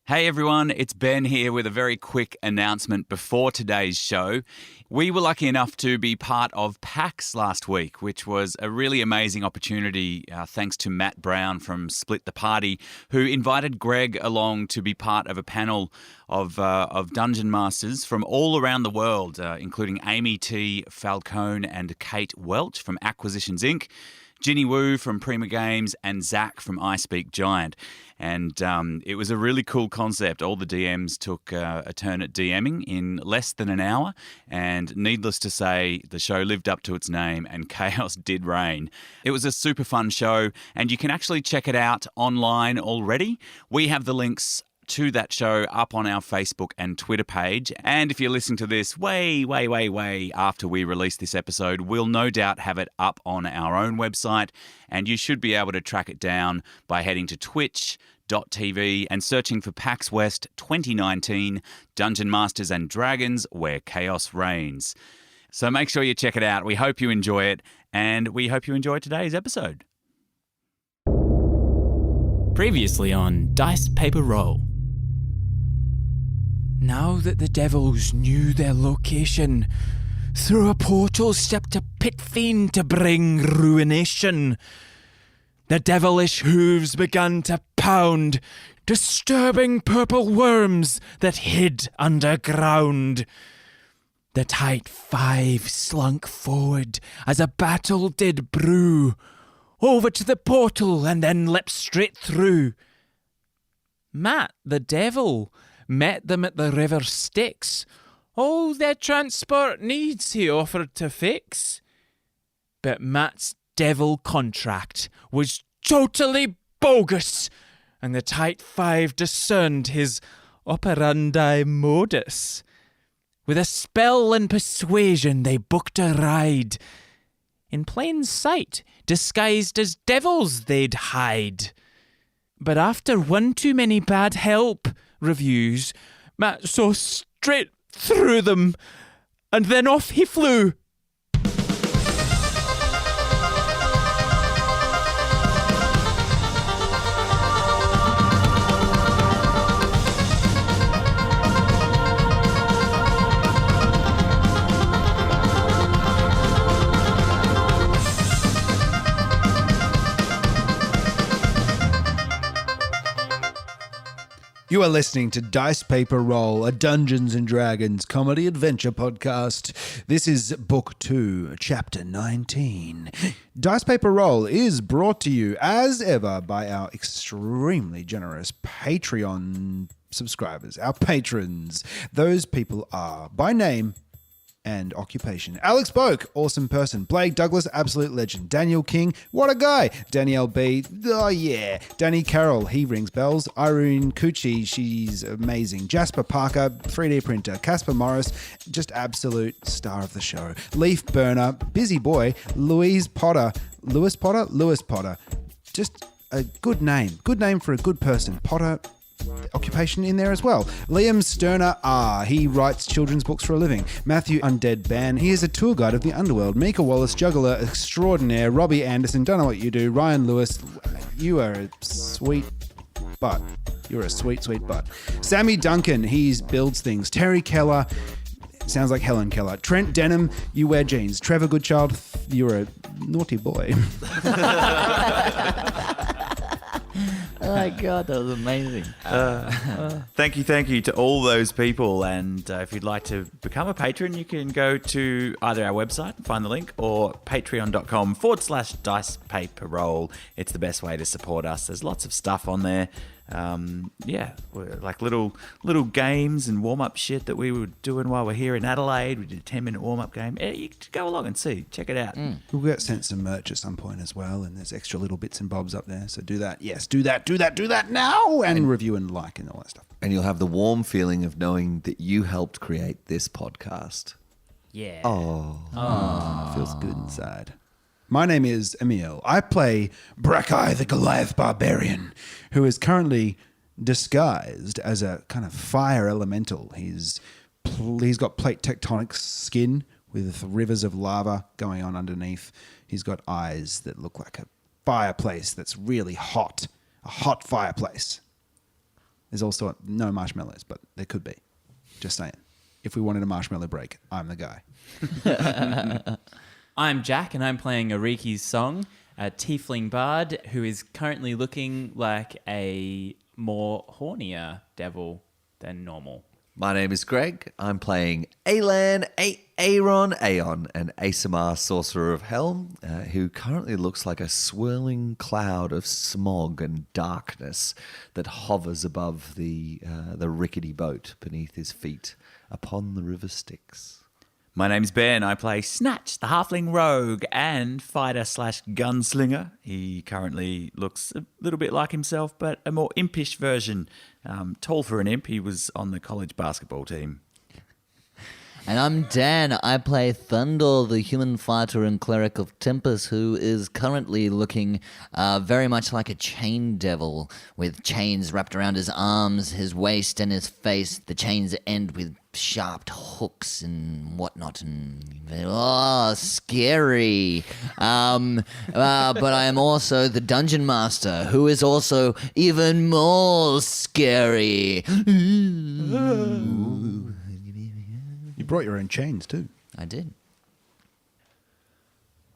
Hey everyone, it's Ben here with a very quick announcement before today's show. We were lucky enough to be part of PAX last week, which was a really amazing opportunity thanks to Matt Brown from Split the Party, who invited Greg along to be part of a panel of Dungeon Masters from all around the world, including Amy T. Falcone and Kate Welch from Acquisitions Inc., Ginny Wu from Prima Games, and Zach from I Speak Giant. And it was a really cool concept. All the DMs took a turn at DMing in less than an hour, and needless to say, the show lived up to its name and chaos did reign. It was a super fun show, and you can actually check it out online already. We have the links to that show up on our Facebook and Twitter page. And if you're listening to this way after we release this episode, we'll no doubt have it up on our own website, and you should be able to track it down by heading to twitch.tv and searching for PAX West 2019 Dungeon Masters and Dragons Where Chaos Reigns. So make sure you check it out. We hope you enjoy it, and we hope you enjoy today's episode. Previously on Dice Paper Roll. Now that the devils knew their location, through a portal stepped a pit fiend to bring ruination. The devilish hooves began to pound, disturbing purple worms that hid underground. The tight five slunk forward as a battle did brew, over to the portal and then leapt straight through. Matt, the devil, met them at the river Styx. All their transport needs he offered to fix. But Matt's devil contract was totally bogus, and the tight five discerned his operandi modus. With a spell and persuasion they booked a ride. In plain sight, disguised as devils they'd hide. But after one too many bad help reviews, Matt saw straight through them, and then off he flew. You are listening to Dice Paper Roll, a Dungeons & Dragons comedy adventure podcast. This is Book 2, Chapter 19. Dice Paper Roll is brought to you, as ever, by our extremely generous Patreon subscribers, our patrons. Those people are, by name and occupation: Alex Boak, awesome person; Blake Douglas, absolute legend; Daniel King, what a guy; Danielle B, oh yeah; Danny Carroll, he rings bells; Irene Cucci, she's amazing; Jasper Parker, 3D printer; Casper Morris, just absolute star of the show; Leaf Burner, busy boy; Lewis Potter, just a good name for a good person. Potter, occupation in there as well. Liam Sterner, he writes children's books for a living. Matthew Undead Ban, he is a tour guide of the underworld. Mika Wallace, juggler extraordinaire. Robbie Anderson, don't know what you do. Ryan Lewis, you are a sweet butt. You're a sweet butt. Sammy Duncan, he builds things. Terry Keller, sounds like Helen Keller. Trent Denham, you wear jeans. Trevor Goodchild, you're a naughty boy. Oh my God, that was amazing. Thank you to all those people. And if you'd like to become a patron, you can go to either our website, find the link, or patreon.com/Dice Paper Roll. It's the best way to support us. There's lots of stuff on there. Like little games and warm-up shit that we were doing while we're here in Adelaide. We did a 10-minute warm-up game. You can go along and see. Check it out. We'll get sent some merch at some point as well, and there's extra little bits and bobs up there. So do that. Yes, do that now, and review and like and all that stuff. And you'll have the warm feeling of knowing that you helped create this podcast. Yeah. Oh. Feels good inside. My name is Emil. I play Brackeye the Goliath Barbarian, who is currently disguised as a kind of fire elemental. He's got plate tectonic skin with rivers of lava going on underneath. He's got eyes that look like a fireplace that's really hot, a hot fireplace. There's also no marshmallows, but there could be. Just saying. If we wanted a marshmallow break, I'm the guy. I'm Jack, and I'm playing Ariki's song, a tiefling bard who is currently looking like a more hornier devil than normal. My name is Greg. I'm playing Aelan, Aeron, Aeon, an Asamar sorcerer of Helm, who currently looks like a swirling cloud of smog and darkness that hovers above the rickety boat beneath his feet upon the river Styx. My name's Ben. I play Snatch, the halfling rogue and fighter/gunslinger. He currently looks a little bit like himself, but a more impish version. Tall for an imp. He was on the college basketball team. And I'm Dan. I play Thundel, the human fighter and cleric of Tempest, who is currently looking very much like a chain devil, with chains wrapped around his arms, his waist, and his face. The chains end with sharp hooks and whatnot, and scary. But I am also the dungeon master, who is also even more scary. You brought your own chains too. I did.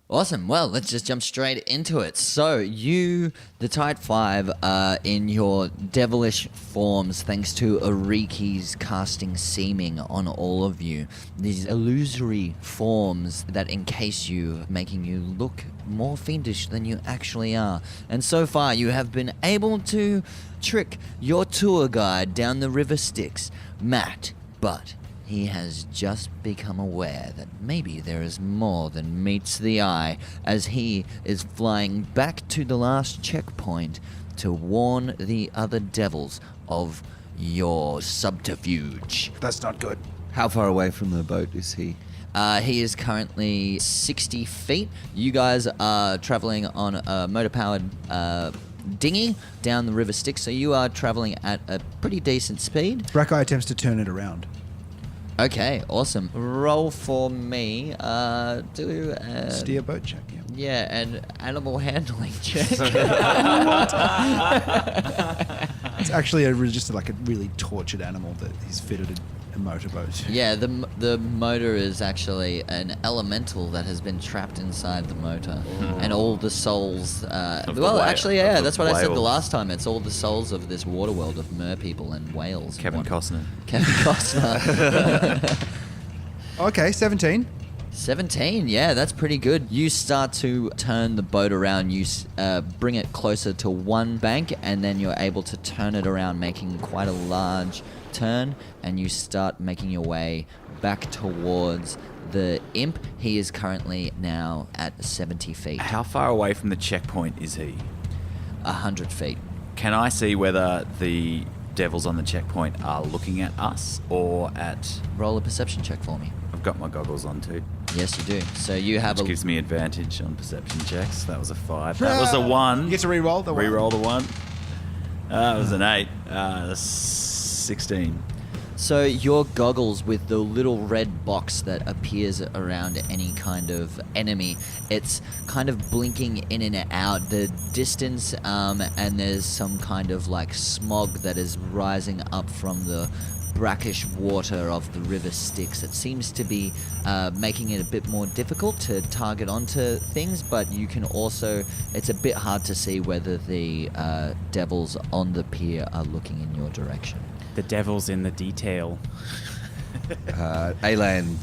Awesome. Well, let's just jump straight into it. So, you, the Tide 5, are in your devilish forms thanks to Ariki's casting seeming on all of you. These illusory forms that encase you, making you look more fiendish than you actually are. And so far, you have been able to trick your tour guide down the river Styx, Matt, but he has just become aware that maybe there is more than meets the eye as he is flying back to the last checkpoint to warn the other devils of your subterfuge. That's not good. How far away from the boat is he? He is currently 60 feet. You guys are traveling on a motor-powered dinghy down the river Styx, so you are traveling at a pretty decent speed. Brackeye attempts to turn it around. Okay, awesome. Roll for me. Do Steer boat check, yeah. yeah, an animal handling check. It's actually just like a really tortured animal that he's fitted a motorboat. Yeah, the motor is actually an elemental that has been trapped inside the motor, and all the souls. That's what I said the last time. It's all the souls of this water world of mer people and whales. Kevin Costner. Kevin Costner. Okay, 17. 17, yeah, that's pretty good. You start to turn the boat around. You bring it closer to one bank, and then you're able to turn it around, making quite a large turn, and you start making your way back towards the imp. He is currently now at 70 feet. How far away from the checkpoint is he? 100 feet. Can I see whether the devils on the checkpoint are looking at us or at... Roll a perception check for me. I've got my goggles on too. Yes, you do. So you have Which gives me advantage on perception checks. That was a 5. That was a 1. You get to re-roll the 1. Re-roll the 1. That was an 8. 16. So your goggles with the little red box that appears around any kind of enemy, it's kind of blinking in and out the distance, and there's some kind of like smog that is rising up from the brackish water of the river Styx. It seems to be making it a bit more difficult to target onto things, but you can also, it's a bit hard to see whether the devils on the pier are looking in your direction. The devil's in the detail. Aelan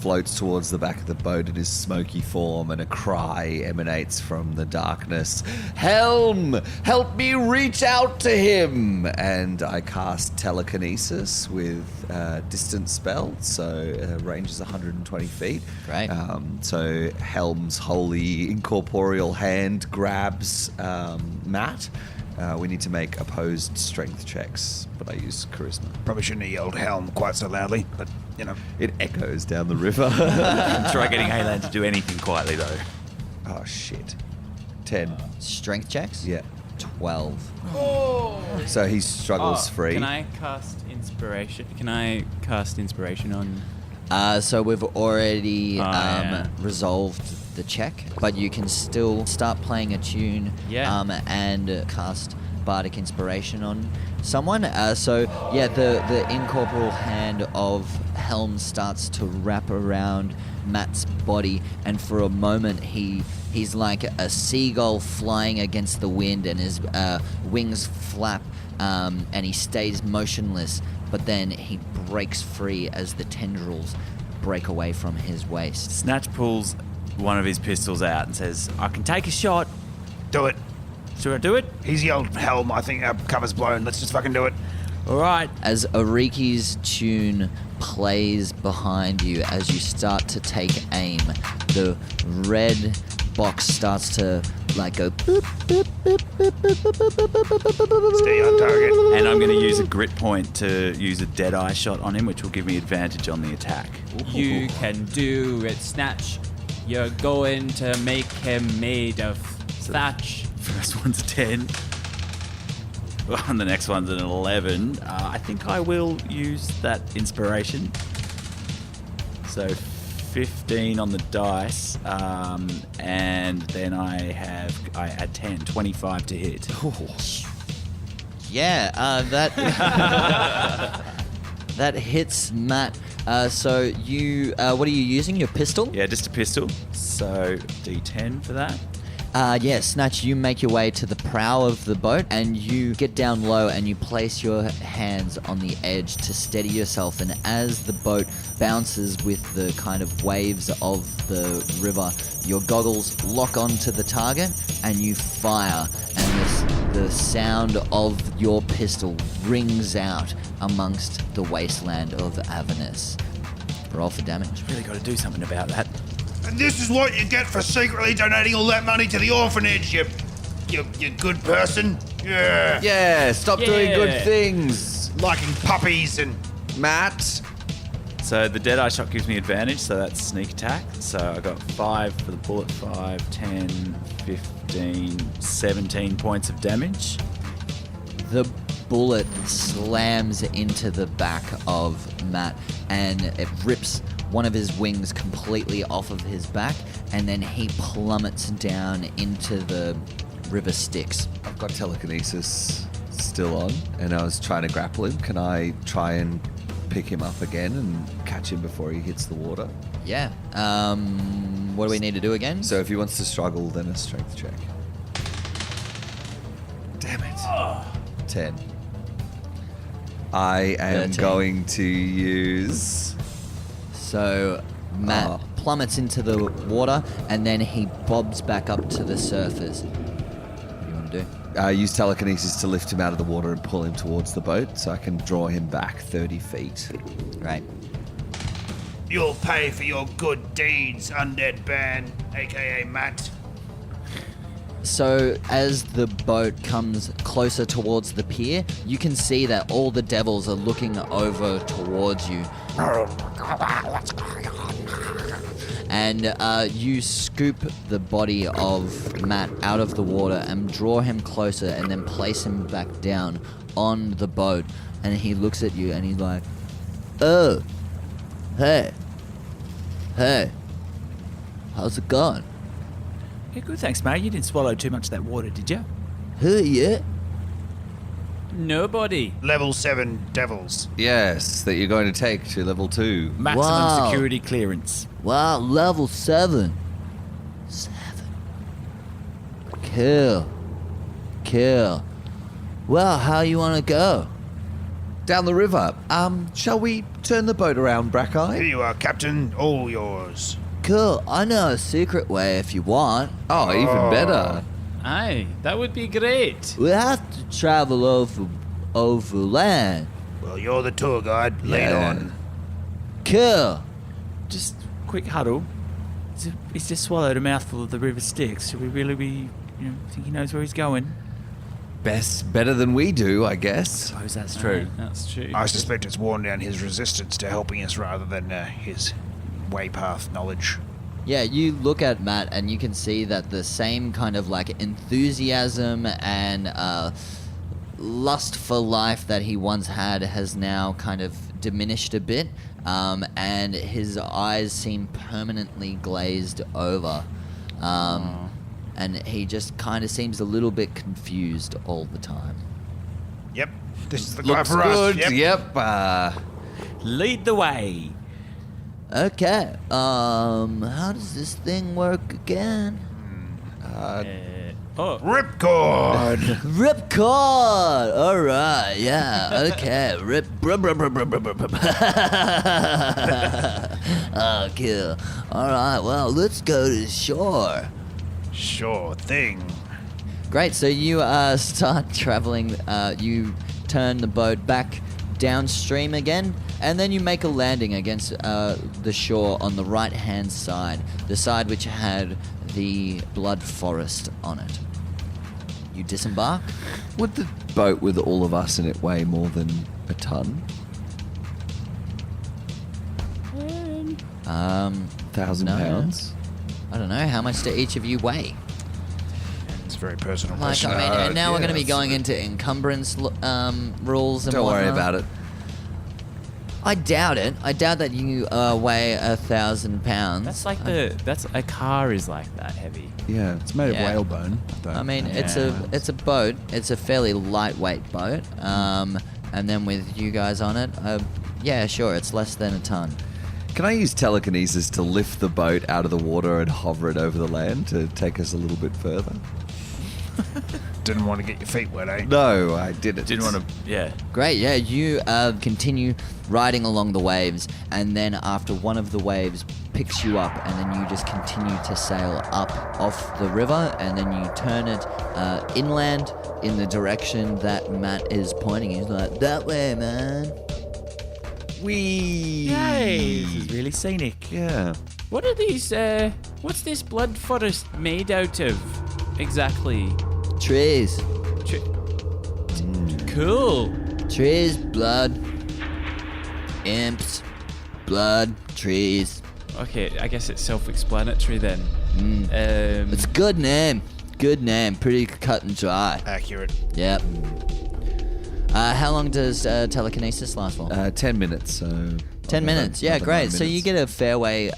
floats towards the back of the boat in his smoky form, and a cry emanates from the darkness. Helm! Help me reach out to him! And I cast telekinesis with distance spell, so range is 120 feet. Great. So Helm's holy incorporeal hand grabs Matt. We need to make opposed strength checks, but I use charisma. Probably shouldn't have yelled Helm quite so loudly, but, you know. It echoes down the river. Try getting Aelan to do anything quietly though. Oh, shit. 10. Strength checks? Yeah. 12. So he struggles free. Can I cast inspiration? On... So we've already yeah. resolved the check, but you can still start playing a tune Yeah. and cast bardic inspiration on someone. The incorporeal hand of Helm starts to wrap around Matt's body, and for a moment he's like a seagull flying against the wind, and his wings flap, and he stays motionless, but then he breaks free as the tendrils break away from his waist. Snatch pulls one of his pistols out and says, I can take a shot. Do it. Should I do it? He's yelled Helm. I think our cover's blown. Let's just fucking do it. All right. As Ariki's tune plays behind you, as you start to take aim, the red box starts to like go boop, boop, boop, boop, boop, boop, boop, boop, boop, boop, boop, Stay on target. And I'm going to use a grit point to use a Deadeye shot on him, which will give me advantage on the attack. You can do it, Snatch. You're going to make him made of thatch. First one's a 10. Well, and the next one's an 11. I think I will use that inspiration. So 15 on the dice, and then I add 10, 25 to hit. Yeah, that hits Matt. So you, what are you using? Your pistol? Yeah, just a pistol. So D10 for that. Snatch, you make your way to the prow of the boat, and you get down low and you place your hands on the edge to steady yourself, and as the boat bounces with the kind of waves of the river, your goggles lock onto the target and you fire, and the sound of your pistol rings out amongst the wasteland of Avernus. Roll for damage. Really got to do something about that. And this is what you get for secretly donating all that money to the orphanage, you good person. Yeah. Yeah, stop doing good things. Liking puppies and... Matt. So the Deadeye shot gives me advantage, so that's sneak attack. So I got 5 for the bullet, 5, 10, 15, 17 points of damage. The bullet slams into the back of Matt, and it rips one of his wings completely off of his back, and then he plummets down into the river Styx. I've got telekinesis still on, and I was trying to grapple him. Can I try and pick him up again and catch him before he hits the water? Yeah. What do we need to do again? So if he wants to struggle, then a strength check. Damn it. 10. I am 13. going to use... So Matt plummets into the water, and then he bobs back up to the surface. What do you want to do? Use telekinesis to lift him out of the water and pull him towards the boat so I can draw him back 30 feet. Right. You'll pay for your good deeds, undead band, a.k.a. Matt. So as the boat comes closer towards the pier, you can see that all the devils are looking over towards you. And you scoop the body of Matt out of the water and draw him closer, and then place him back down on the boat. And he looks at you and he's like, "Oh, hey, how's it going?" Yeah, good, thanks, mate. You didn't swallow too much of that water, did you? "Who yeah?" Nobody. Level 7 devils. Yes, that you're going to take to level 2. Maximum Wow. security clearance. Wow, level 7. Cool. Well, how you want to go? Down the river. Shall we turn the boat around, Here Brackeye? you are, Captain. All yours. Cool, I know a secret way if you want. Oh, even better. Aye, that would be great. We have to travel over land. Well, you're the tour guide. Lead Yeah. on. Cool. Just quick huddle. He's just swallowed a mouthful of the river Styx. Should we really be, think he knows where he's going? Better than we do, I guess. I suppose that's true. Aye, that's true. I suspect it's worn down his resistance to helping us rather than his waypath knowledge. Yeah, you look at Matt and you can see that the same kind of like enthusiasm and lust for life that he once had has now kind of diminished a bit, and his eyes seem permanently glazed over. and he just kind of seems a little bit confused all the time. Yep. This is the guy Looks for good. us. Yep. Lead the way. Okay, how does this thing work again? Ripcord. Ripcord! Alright, yeah, okay. Oh, cool. Alright, well, let's go to shore. Sure thing. Great, so you start traveling, you turn the boat back downstream again, and then you make a landing against the shore on the right-hand side, the side which had the blood forest on it. You disembark. Would the boat with all of us in it weigh more than a ton? 1,000 No. pounds? I don't know, how much do each of you weigh? It's a very personal Like, question. I mean, and now we're going to be yes. going into encumbrance rules and Don't worry whatnot. about it. I doubt it. I doubt that you weigh 1,000 pounds. That's like that's a car is like that heavy. Yeah. It's made Yeah. of whalebone. though. I mean, Yeah. it's a boat. It's a fairly lightweight boat. And then with you guys on it, yeah, sure, it's less than a ton. Can I use telekinesis to lift the boat out of the water and hover it over the land to take us a little bit further? Didn't want to get your feet wet, eh? No, I didn't. Didn't want to. Yeah. Great, yeah. You continue riding along the waves, and then after one of the waves picks you up, and then you just continue to sail up off the river, and then you turn it inland in the direction that Matt is pointing. He's like, that way, man. Wee. Yay! This is really scenic. Yeah. What are these? What's this blood forest made out of? Exactly. Trees. Cool. Trees, blood. Imps. Blood. Trees. Okay, I guess it's self-explanatory then. It's a good name. Good name. Pretty cut and dry. Accurate. Yep. How long does telekinesis last for? 10 minutes, so... 10 minutes. Yeah, another great. 9 So you minutes. get a fair way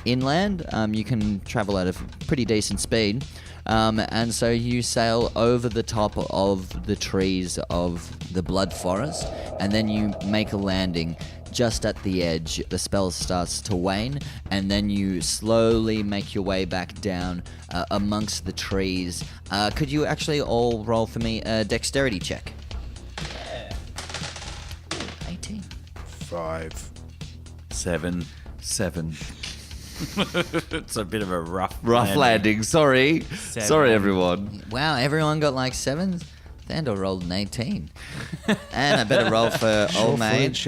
inland. You can travel at a pretty decent speed. And so you sail over the top of the trees of the blood forest, and then you make a landing just at the edge. The spell starts to wane, and then you slowly make your way back down amongst the trees. Could you actually all roll for me a dexterity check? 18. 5. 7. 7. It's a bit of a rough Landing, sorry. 7. Sorry, everyone. Wow, everyone got like 7s? Thandor rolled an 18. And I better roll for old mate.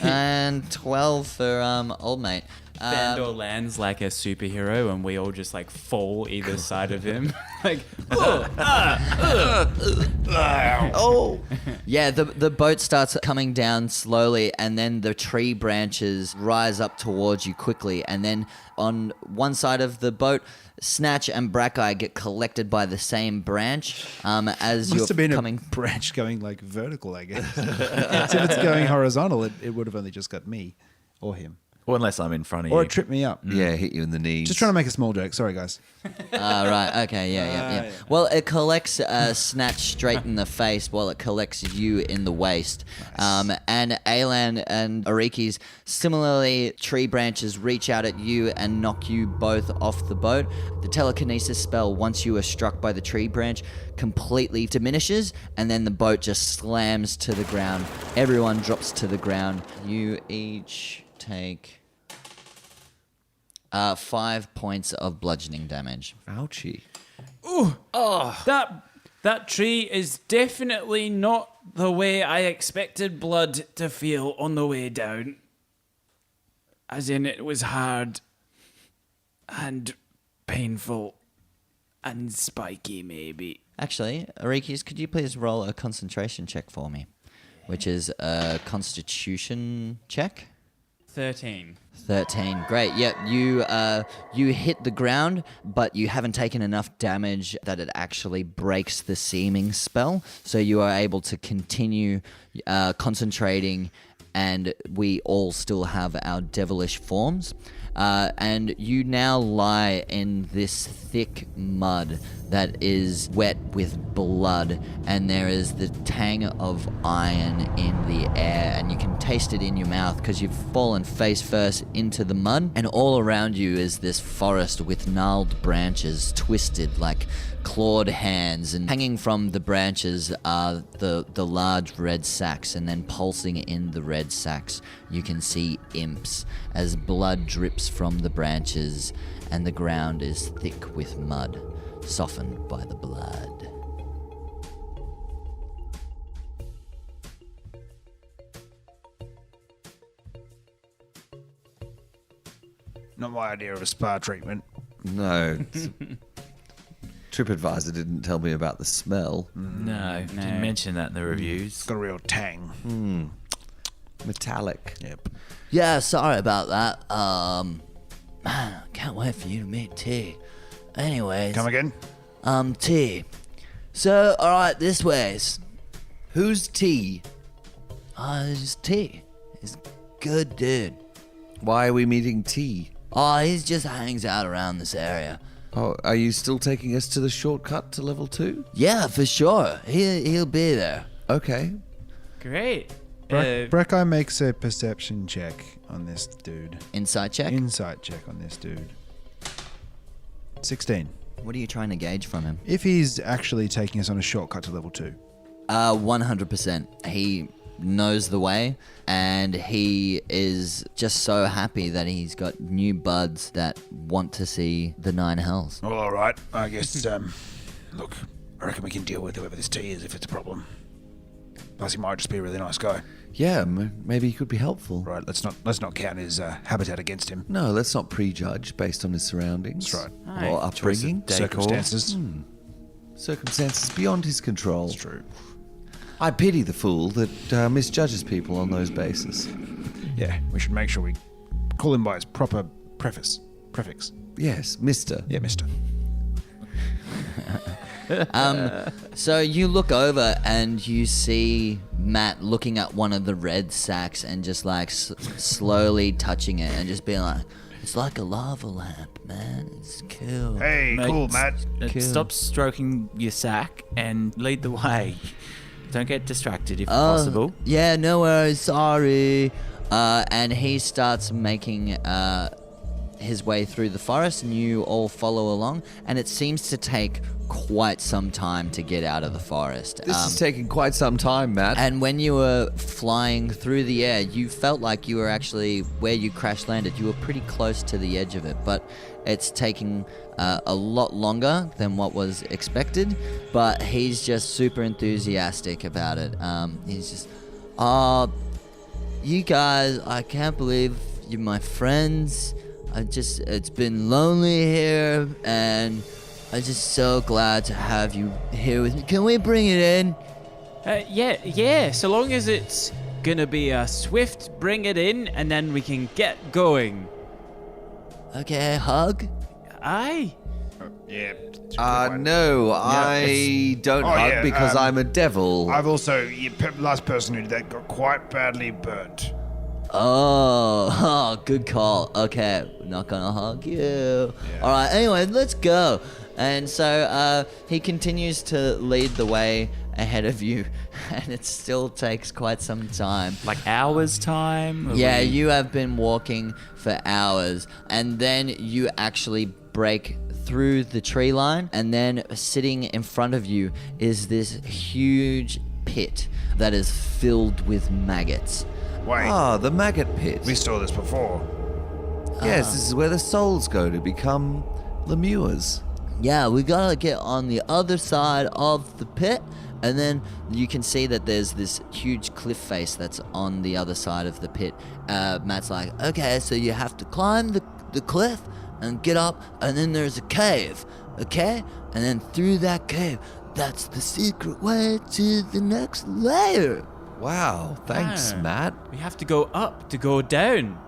And 12 for old mate. Thandor lands like a superhero, and we all just like fall either side of him. Like, Yeah, the boat starts coming down slowly, and then the tree branches rise up towards you quickly, and then on one side of the boat, Snatch and Brackeye get collected by the same branch as Must have you're been coming. a branch going like vertical, I guess. So if it's going horizontal, it would have only just got me or him. Or unless I'm in front of Or you. it tripped me up. Yeah, hit you in the knees. Just trying to make a small joke. Sorry, guys. Right, okay, yeah. Well, it collects Snatch straight in the face while it collects you in the waist. And Alan and Ariki's similarly, tree branches reach out at you and knock you both off the boat. The telekinesis spell, once you are struck by the tree branch, completely diminishes, and then the boat just slams to the ground. Everyone drops to the ground. You each take 5 points of bludgeoning damage. Ouchie. that tree is definitely not the way I expected blood to feel on the way down. As in, it was hard and painful and spiky, maybe. Actually, Arikis, could you please roll a concentration check for me? Which is a constitution check. 13. 13. Great. Yep. You hit the ground, but you haven't taken enough damage that it actually breaks the seeming spell. So you are able to continue concentrating and we all still have our devilish forms. And you now lie in this thick mud that is wet with blood, and there is the tang of iron in the air, and you can taste it in your mouth because you've fallen face first into the mud, and all around you is this forest with gnarled branches twisted like clawed hands, and hanging from the branches are the large red sacks, and then pulsing in the red sacks you can see imps as blood drips from the branches, and the ground is thick with mud, softened by the blood. Not my idea of a spa treatment. No. TripAdvisor didn't tell me about the smell. No, didn't mention that in the reviews. It's got a real tang. Metallic. Yep. Yeah, sorry about that. Man, can't wait for you to meet T. Anyways, Come again? T. So, alright, this ways. Who's T? It's T. He's a good dude. Why are we meeting T? He just hangs out around this area. Oh, are you still taking us to the shortcut to level 2? Yeah, for sure. He'll be there. Okay. Great. Brackeye makes a perception check on this dude. Insight check? Insight check on this dude. 16. What are you trying to gauge from him? If he's actually taking us on a shortcut to level 2. 100%. He knows the way, and he is just so happy that he's got new buds that want to see the 9 hells. Well, all right. I guess, look, I reckon we can deal with whoever this T is if it's a problem. Plus, he might just be a really nice guy. Yeah, maybe he could be helpful. Right, let's not count his habitat against him. No, let's not prejudge based on his surroundings. That's right. Or upbringing. Circumstances. Circumstances beyond his control. That's true. I pity the fool that misjudges people on those bases. Yeah, we should make sure we call him by his proper prefix. Yes, Mr. Yeah, mister. So you look over and you see Matt looking at one of the red sacks and just like slowly touching it and just being like, it's like a lava lamp, man. It's cool. Hey, cool, Matt. Cool. Stop stroking your sack and lead the way. Don't get distracted if possible. Yeah, no worries. Sorry. And he starts making his way through the forest, and you all follow along. And it seems to take quite some time to get out of the forest. This is taking quite some time, Matt. And when you were flying through the air, you felt like you were actually where you crash landed. You were pretty close to the edge of it, but it's taking a lot longer than what was expected. But he's just super enthusiastic about it. He's just, you guys, I can't believe you're my friends. It's been lonely here, and I'm just so glad to have you here with me. Can we bring it in? Yeah, so long as it's gonna be a swift bring it in and then we can get going. Okay, hug? Aye. Yeah. No, I don't hug yeah, because I'm a devil. I've also, last person who did that got quite badly burnt. Oh, good call. Okay, not gonna hug you. Yeah. All right, anyway, let's go. And so he continues to lead the way ahead of you, and it still takes quite some time. Like hours time? Yeah, you have been walking for hours, and then you actually break through the tree line, and then sitting in front of you is this huge pit that is filled with maggots. Wait, The maggot pit. we saw this before. Yes, this is where the souls go to become lemures. Yeah, we gotta get on the other side of the pit, and then you can see that there's this huge cliff face that's on the other side of the pit. Matt's like, okay, so you have to climb the cliff and get up, and then there's a cave, okay? And then through that cave, that's the secret way to the next layer. Wow, thanks, Ah. Matt. We have to go up to go down.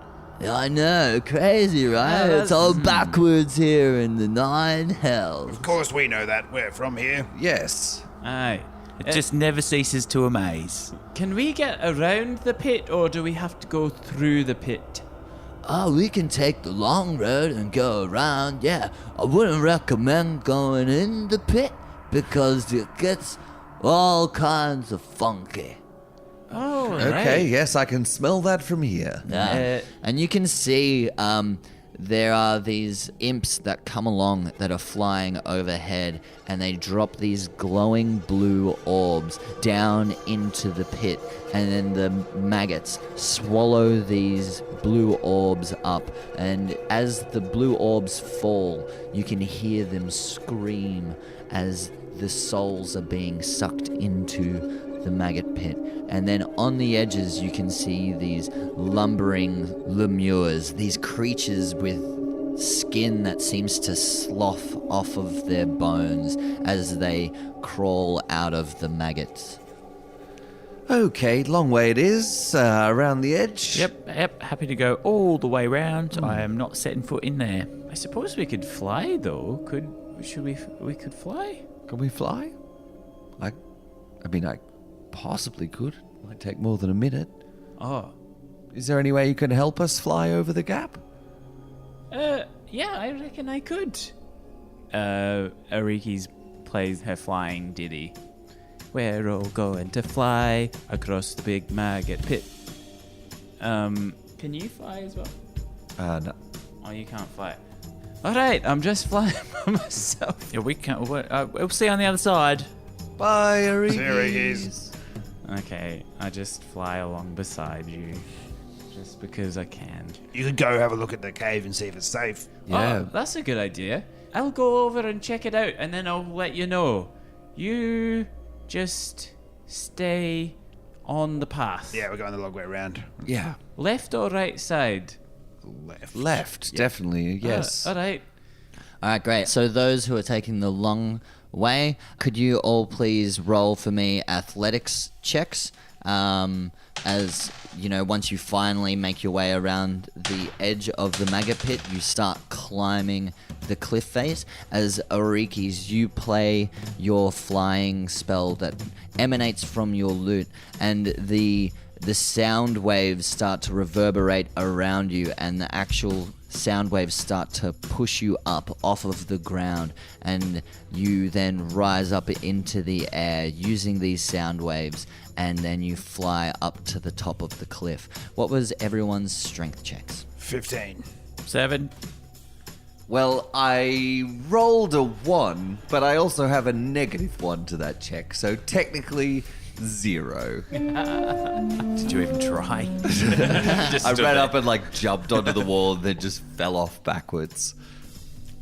Yeah, I know, crazy, right? Yeah, It's all backwards here in the 9 hells. Of course we know that. We're from here. Yes. Aye. It just never ceases to amaze. Can we get around the pit, or do we have to go through the pit? Oh, we can take the long road and go around. Yeah, I wouldn't recommend going in the pit because it gets all kinds of funky. Oh, Okay, yes, I can smell that from here. Yeah. And you can see there are these imps that come along that are flying overhead, and they drop these glowing blue orbs down into the pit, and then the maggots swallow these blue orbs up, and as the blue orbs fall, you can hear them scream as the souls are being sucked into the maggot pit. And then on the edges you can see these lumbering lemures, these creatures with skin that seems to slough off of their bones as they crawl out of the maggots. Okay, long way it is, around the edge. Yep, happy to go all the way round. I am not setting foot in there. I suppose we could fly, though. We could fly? Can we fly? I mean, I possibly could. Might take more than a minute. Oh. Is there any way you can help us fly over the gap? Yeah, I reckon I could. Ariki's plays her flying ditty. We're all going to fly across the big maggot pit. Can you fly as well? No. Oh, you can't fly. All right, I'm just flying by myself. Yeah, we can't. We'll see on the other side. Bye, Arikis. There he is. Okay, I just fly along beside you, just because I can. You could go have a look at the cave and see if it's safe. Yeah. Oh, that's a good idea. I'll go over and check it out, and then I'll let you know. You just stay on the path. Yeah, we're going the long way around. Yeah. Left or right side? Left, definitely, yes. All right. All right, great. So those who are taking the long way, could you all please roll for me athletics checks? As you know, once you finally make your way around the edge of the maggot pit, you start climbing the cliff face. As Arikis, you play your flying spell that emanates from your lute, and the sound waves start to reverberate around you, and the actual sound waves start to push you up off of the ground, and you then rise up into the air using these sound waves, and then you fly up to the top of the cliff. What was everyone's strength checks? 15. 7. Well, I rolled a 1, but I also have a -1 to that check, so technically 0. Did you even try? I ran up and jumped onto the wall and then just fell off backwards.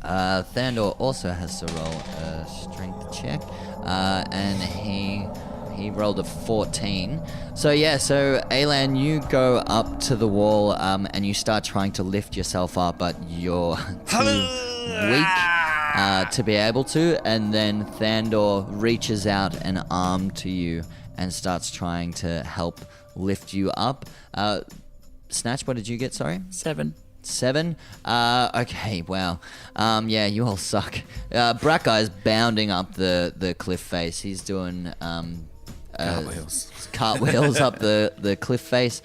Thandor also has to roll a strength check, and he rolled a 14. So Alan, you go up to the wall, and you start trying to lift yourself up, but you're too weak to be able to. And then Thandor reaches out an arm to you and starts trying to help lift you up. Snatch, what did you get? Sorry. 7. 7? Okay, wow. Yeah, you all suck. Brackey's bounding up the cliff face. He's doing cartwheels up the cliff face,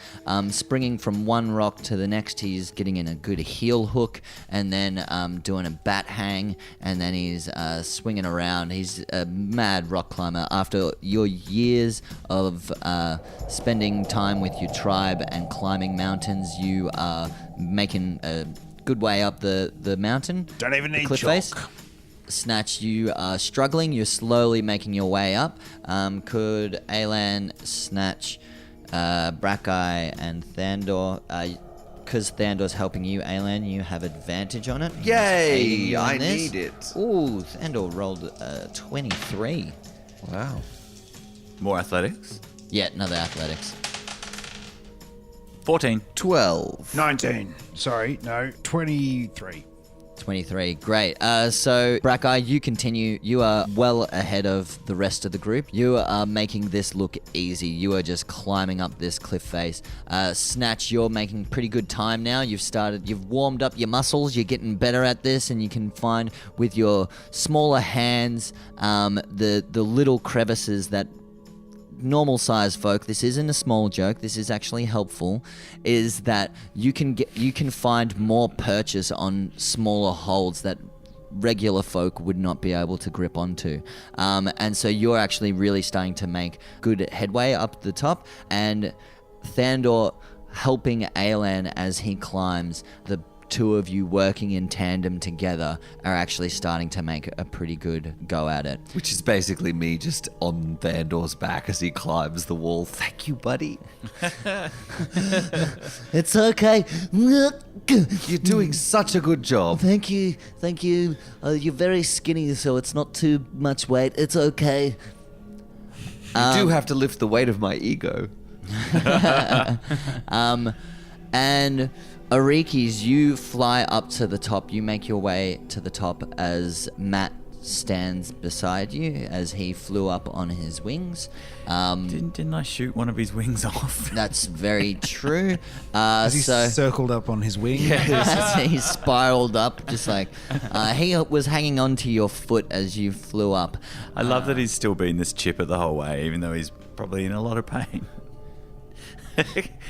springing from one rock to the next. He's getting in a good heel hook, and then doing a bat hang, and then he's swinging around. He's a mad rock climber. After your years of spending time with your tribe and climbing mountains, you are making a good way up the mountain. Don't even the need cliff chalk. face. Snatch, you are struggling. You're slowly making your way up. Could Alan, Snatch, Brackeye, and Thandor... Because Thandor's helping you, Alan, you have advantage on it. He's aiding Yay! you on I this. need it. Ooh, Thandor rolled 23. Wow. More athletics. Yeah, another athletics. 14. 12. 19. Sorry, no, 23. 23. Great. So, Brackeye, you continue. You are well ahead of the rest of the group. You are making this look easy. You are just climbing up this cliff face. Snatch, you're making pretty good time now. You've warmed up your muscles. You're getting better at this, and you can find with your smaller hands the little crevices that normal sized folk, this isn't a small joke, this is actually helpful, is that you can find more purchase on smaller holds that regular folk would not be able to grip onto. And so you're actually really starting to make good headway up the top, and Thandor helping Alan as he climbs. The two of you working in tandem together are actually starting to make a pretty good go at it. Which is basically me just on Thandor's back as he climbs the wall. Thank you, buddy. It's okay. You're doing such a good job. Thank you. You're very skinny, so it's not too much weight. It's okay. You do have to lift the weight of my ego. And Arikis, you fly up to the top. You make your way to the top as Matt stands beside you as he flew up on his wings. Didn't I shoot one of his wings off? That's very true. As he circled up on his wing. He spiraled up, just like he was hanging onto your foot as you flew up. I love that he's still been this chipper the whole way, even though he's probably in a lot of pain.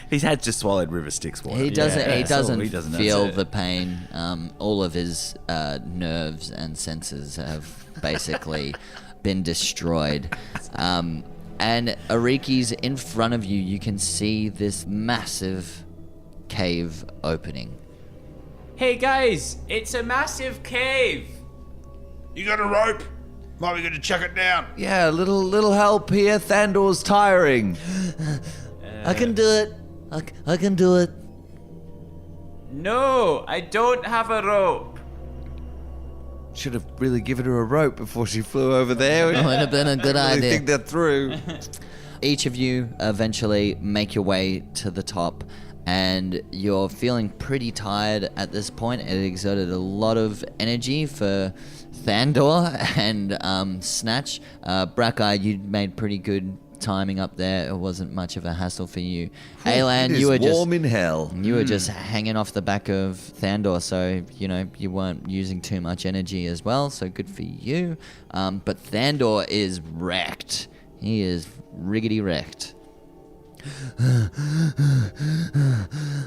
He's had just swallowed river Styx water. He doesn't. He doesn't feel that's it. the pain. All of his nerves and senses have basically been destroyed. And Ariki's in front of you. You can see this massive cave opening. Hey guys, it's a massive cave. You got a rope? Might be good to chuck it down. Yeah, little help here. Thandor's tiring. I can do it. I can do it. No, I don't have a rope. Should have really given her a rope before she flew over there. That would have been a good I idea. think that through. Each of you eventually make your way to the top, and you're feeling pretty tired at this point. It exerted a lot of energy for Thandor and Snatch. Brackeye, you made pretty good timing up there. It wasn't much of a hassle for you. Alan, It you were is just warm in hell. you were just hanging off the back of Thandor, so you weren't using too much energy as well. So good for you. But Thandor is wrecked. He is riggedy wrecked.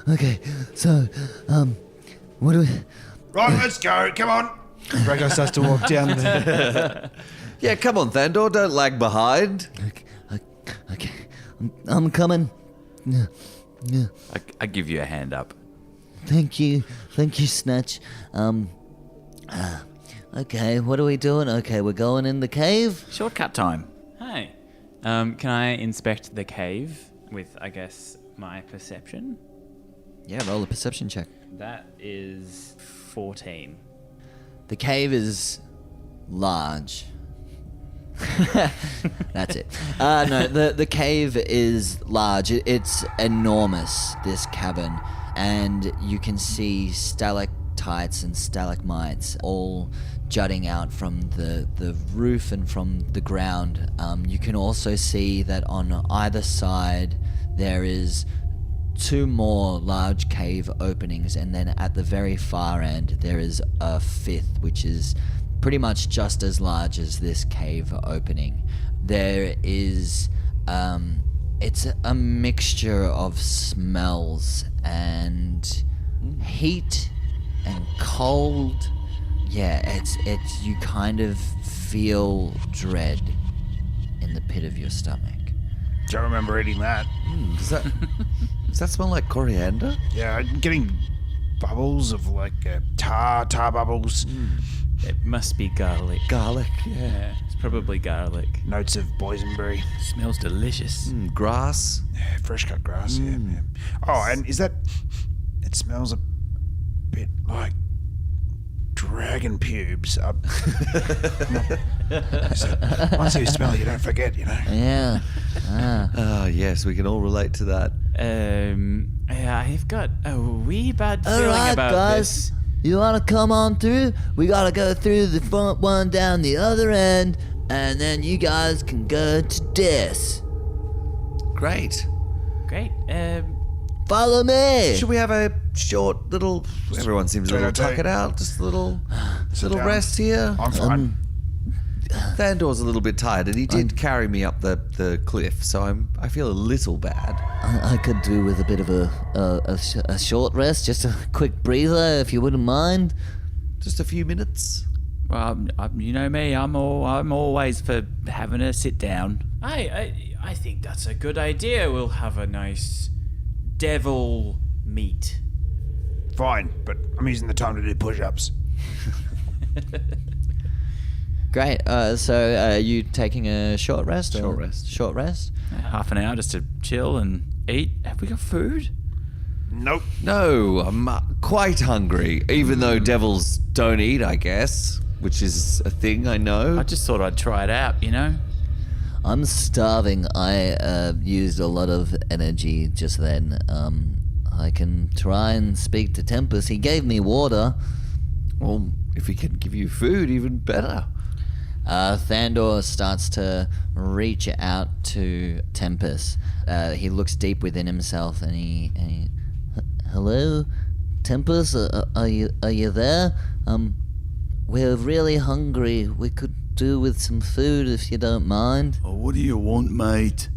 Okay, so what do we? Right, let's go. Come on. Braco starts to walk down there. Yeah, come on, Thandor. Don't lag behind. Okay, I'm coming. Yeah. I give you a hand up. Thank you, Snatch. Okay, what are we doing? Okay, we're going in the cave. Shortcut time. Hi. Can I inspect the cave with, I guess, my perception? Yeah, roll a perception check. That is 14. The cave is large. That's it. No, the cave is large. It's enormous, this cavern. And you can see stalactites and stalagmites all jutting out from the roof and from the ground. You can also see that on either side there is 2 more large cave openings, and then at the very far end there is a 5th, which is pretty much just as large as this cave opening. There is it's a mixture of smells and heat and cold. Yeah, it's you kind of feel dread in the pit of your stomach. Don't remember eating that. Does that smell like coriander? Yeah, I'm getting bubbles of like tar bubbles. It must be garlic. Garlic, yeah. Yeah, it's probably garlic. Notes of boysenberry. Smells delicious. Grass. Yeah, fresh cut grass. Yeah. Oh, and is that? It smells a bit like dragon pubes. Once you smell it, you don't forget. Yeah. Oh, yes, we can all relate to that. Yeah, I've got a wee bad feeling Alright, about guys. this. You want to come on through? We got to go through the front one down the other end, and then you guys can go to this. Great. Great. Follow me. Should we have a short little... Everyone seems a little tuck it out. Just a little down. rest here. I'm fine. Thandor's a little bit tired, and he did carry me up the cliff, so I feel a little bad. I could do with a bit of a short rest, just a quick breather, if you wouldn't mind. Just a few minutes. Well, you know me. I'm always for having a sit down. I think that's a good idea. We'll have a nice devil meet. Fine, but I'm using the time to do push-ups. Great. So are you taking a short rest? Short rest. Short rest? Half an hour just to chill and eat. Have we got food? Nope. No, I'm quite hungry, even though devils don't eat, I guess, which is a thing I know. I just thought I'd try it out, you know? I'm starving. I used a lot of energy just then. I can try and speak to Tempest. He gave me water. Well, if he can give you food, even better. Thandor starts to reach out to Tempest. He looks deep within himself and he hello, Tempest, are you there? We're really hungry. We could do with some food if you don't mind. Oh, what do you want, mate?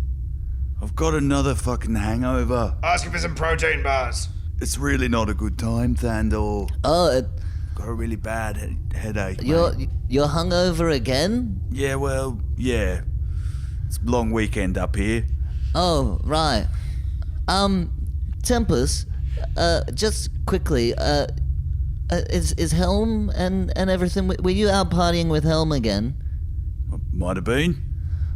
I've got another fucking hangover. Asking for some protein bars. It's really not a good time, Thandor. Oh, Got a really bad headache. you're hungover again? Yeah, well, yeah. It's a long weekend up here. Oh, right. Tempest, just quickly, is Helm and everything, were you out partying with Helm again? Might have been.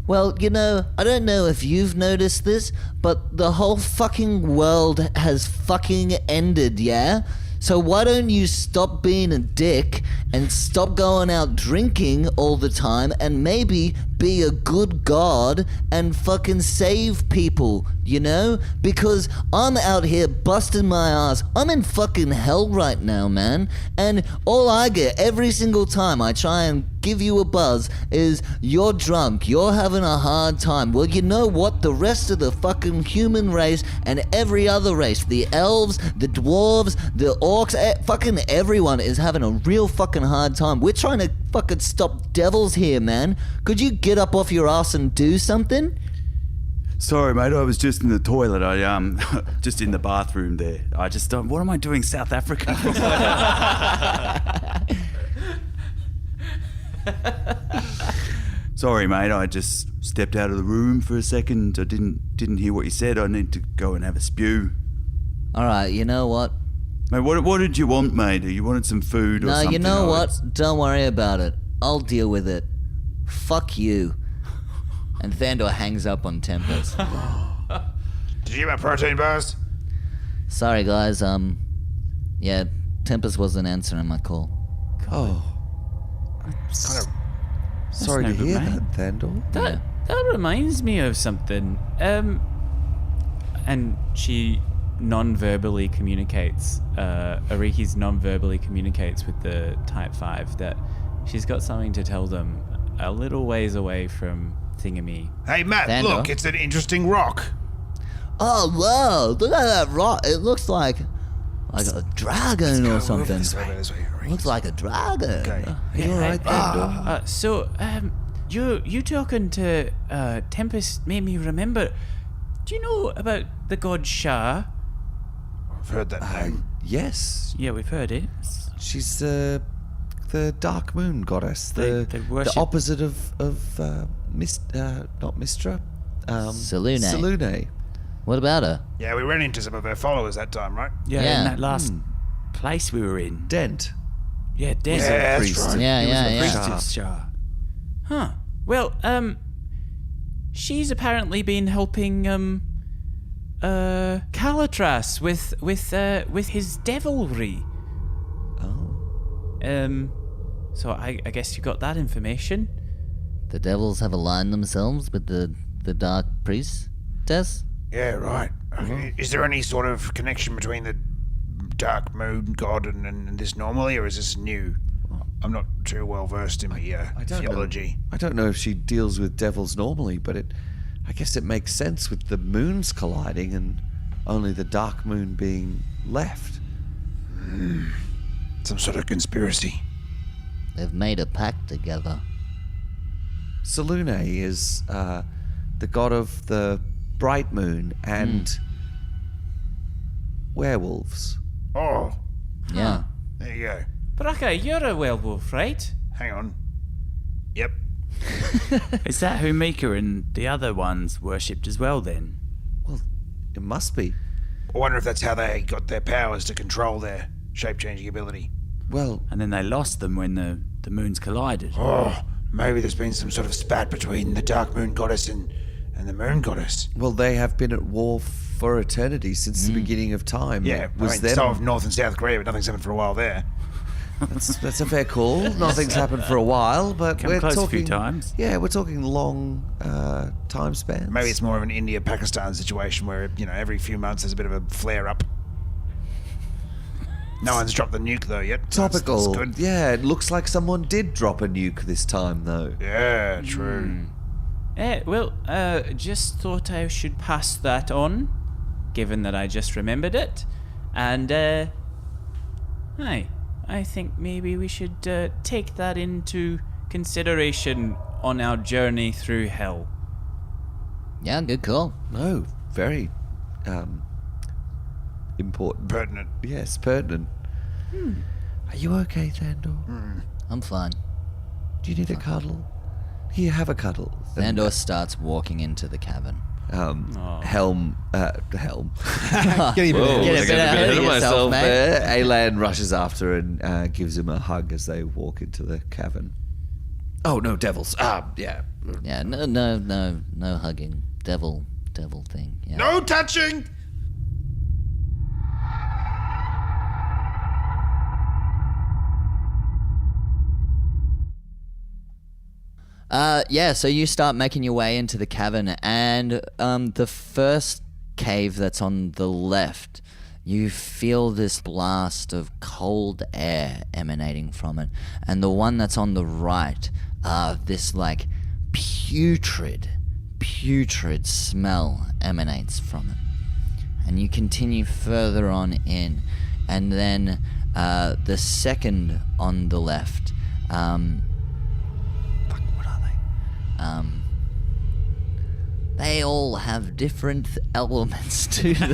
Well, you know, I don't know if you've noticed this, but the whole fucking world has fucking ended, yeah? So why don't you stop being a dick and stop going out drinking all the time and maybe be a good god and fucking save people, you know? Because I'm out here busting my ass. I'm in fucking hell right now, man. And all I get every single time I try and give you a buzz is you're drunk, you're having a hard time. Well, you know what? The rest of the fucking human race and every other race, the elves, the dwarves, the orcs, fucking everyone is having a real fucking hard time. We're trying to fucking stop devils here, man. Could you get up off your ass and do something? Sorry, mate. I was just in the toilet. Just in the bathroom there. I just don't. What am I doing, South Africa? Sorry, mate. I just stepped out of the room for a second. I didn't hear what you said. I need to go and have a spew. All right, you know what? Mate, what did you want, mate? You wanted some food or No, something? you know Oh, what? Don't worry about it. I'll deal with it. Fuck you. And Thandor hangs up on Tempest. Did you get my protein bars? Sorry, guys. Yeah, Tempest wasn't answering my call. Oh, Kind of. sorry no to good, hear mate. that, Thandor. That reminds me of something. And she non-verbally communicates, Ariki's non-verbally communicates with the Type 5 that she's got something to tell them a little ways away from Thingamy. Hey, Matt, Thandor? look, it's an interesting rock. Oh, wow. Look at that rock. It looks like a dragon or something. This way. Looks like a dragon. Okay. You all right, Thandor? So, you talking to Tempest made me remember. Do you know about the god Shah? I've heard that name. Yes, Yeah, we've heard it. she's the dark moon goddess, They the worship- opposite of not Mistra, Selune. Selune. What about her? Yeah, we ran into some of her followers that time, right? Yeah, Yeah. in that last place we were in. Dent. Yeah, desert. Yeah, that's priest. right. Yeah, He was yeah, the yeah. priest Priest of Shah. Huh. Well, she's apparently been helping Calitras with his devilry. Oh. So I guess you got that information. The devils have aligned themselves with the dark priestess? Yeah, right. Is there any sort of connection between the dark moon god and this normally, or is this new? I'm not too well versed in the theology. I don't know if she deals with devils normally, but I guess it makes sense with the moons colliding and only the dark moon being left. Some sort of conspiracy. They've made a pact together. Selune is the god of the bright moon and werewolves. Oh, Yeah. there you go. Braca, you're a werewolf, right? Hang on. Yep. Is that who Mika and the other ones worshipped as well then? Well, it must be. I wonder if that's how they got their powers to control their shape-changing ability. Well, And then they lost them when the moons collided. Oh, maybe there's been some sort of spat between the dark moon goddess and the moon goddess. they have been at war for eternity since the beginning of time. Yeah, It was them. so have North and South Korea, but nothing's happened for a while there. That's a fair call. Nothing's happened for a while, but Come we're close a talking few times. Yeah, we're talking long time spans. Maybe it's more of an India-Pakistan situation where, every few months there's a bit of a flare-up. No one's dropped the nuke, though, yet. topical. That's good. Yeah, it looks like someone did drop a nuke this time, though. Yeah, true. Just thought I should pass that on, given that I just remembered it. And, I think maybe we should take that into consideration on our journey through hell. Yeah, good call. No, very important. Pertinent. Yes, pertinent. Are you okay, Thandor? I'm fine. Do you need a cuddle? Here, have a cuddle. Thandor starts walking into the cavern. Helm. Get even Get a I bit ahead of yourself, mate. there. Alan rushes after and gives him a hug as they walk into the cavern. Oh no, devils! Yeah. Yeah, no hugging. Devil thing. Yeah. No touching! So you start making your way into the cavern, and the first cave that's on the left, you feel this blast of cold air emanating from it, and the one that's on the right, this like putrid smell emanates from it. And you continue further on in, and then the second on the left, they all have different elements to them.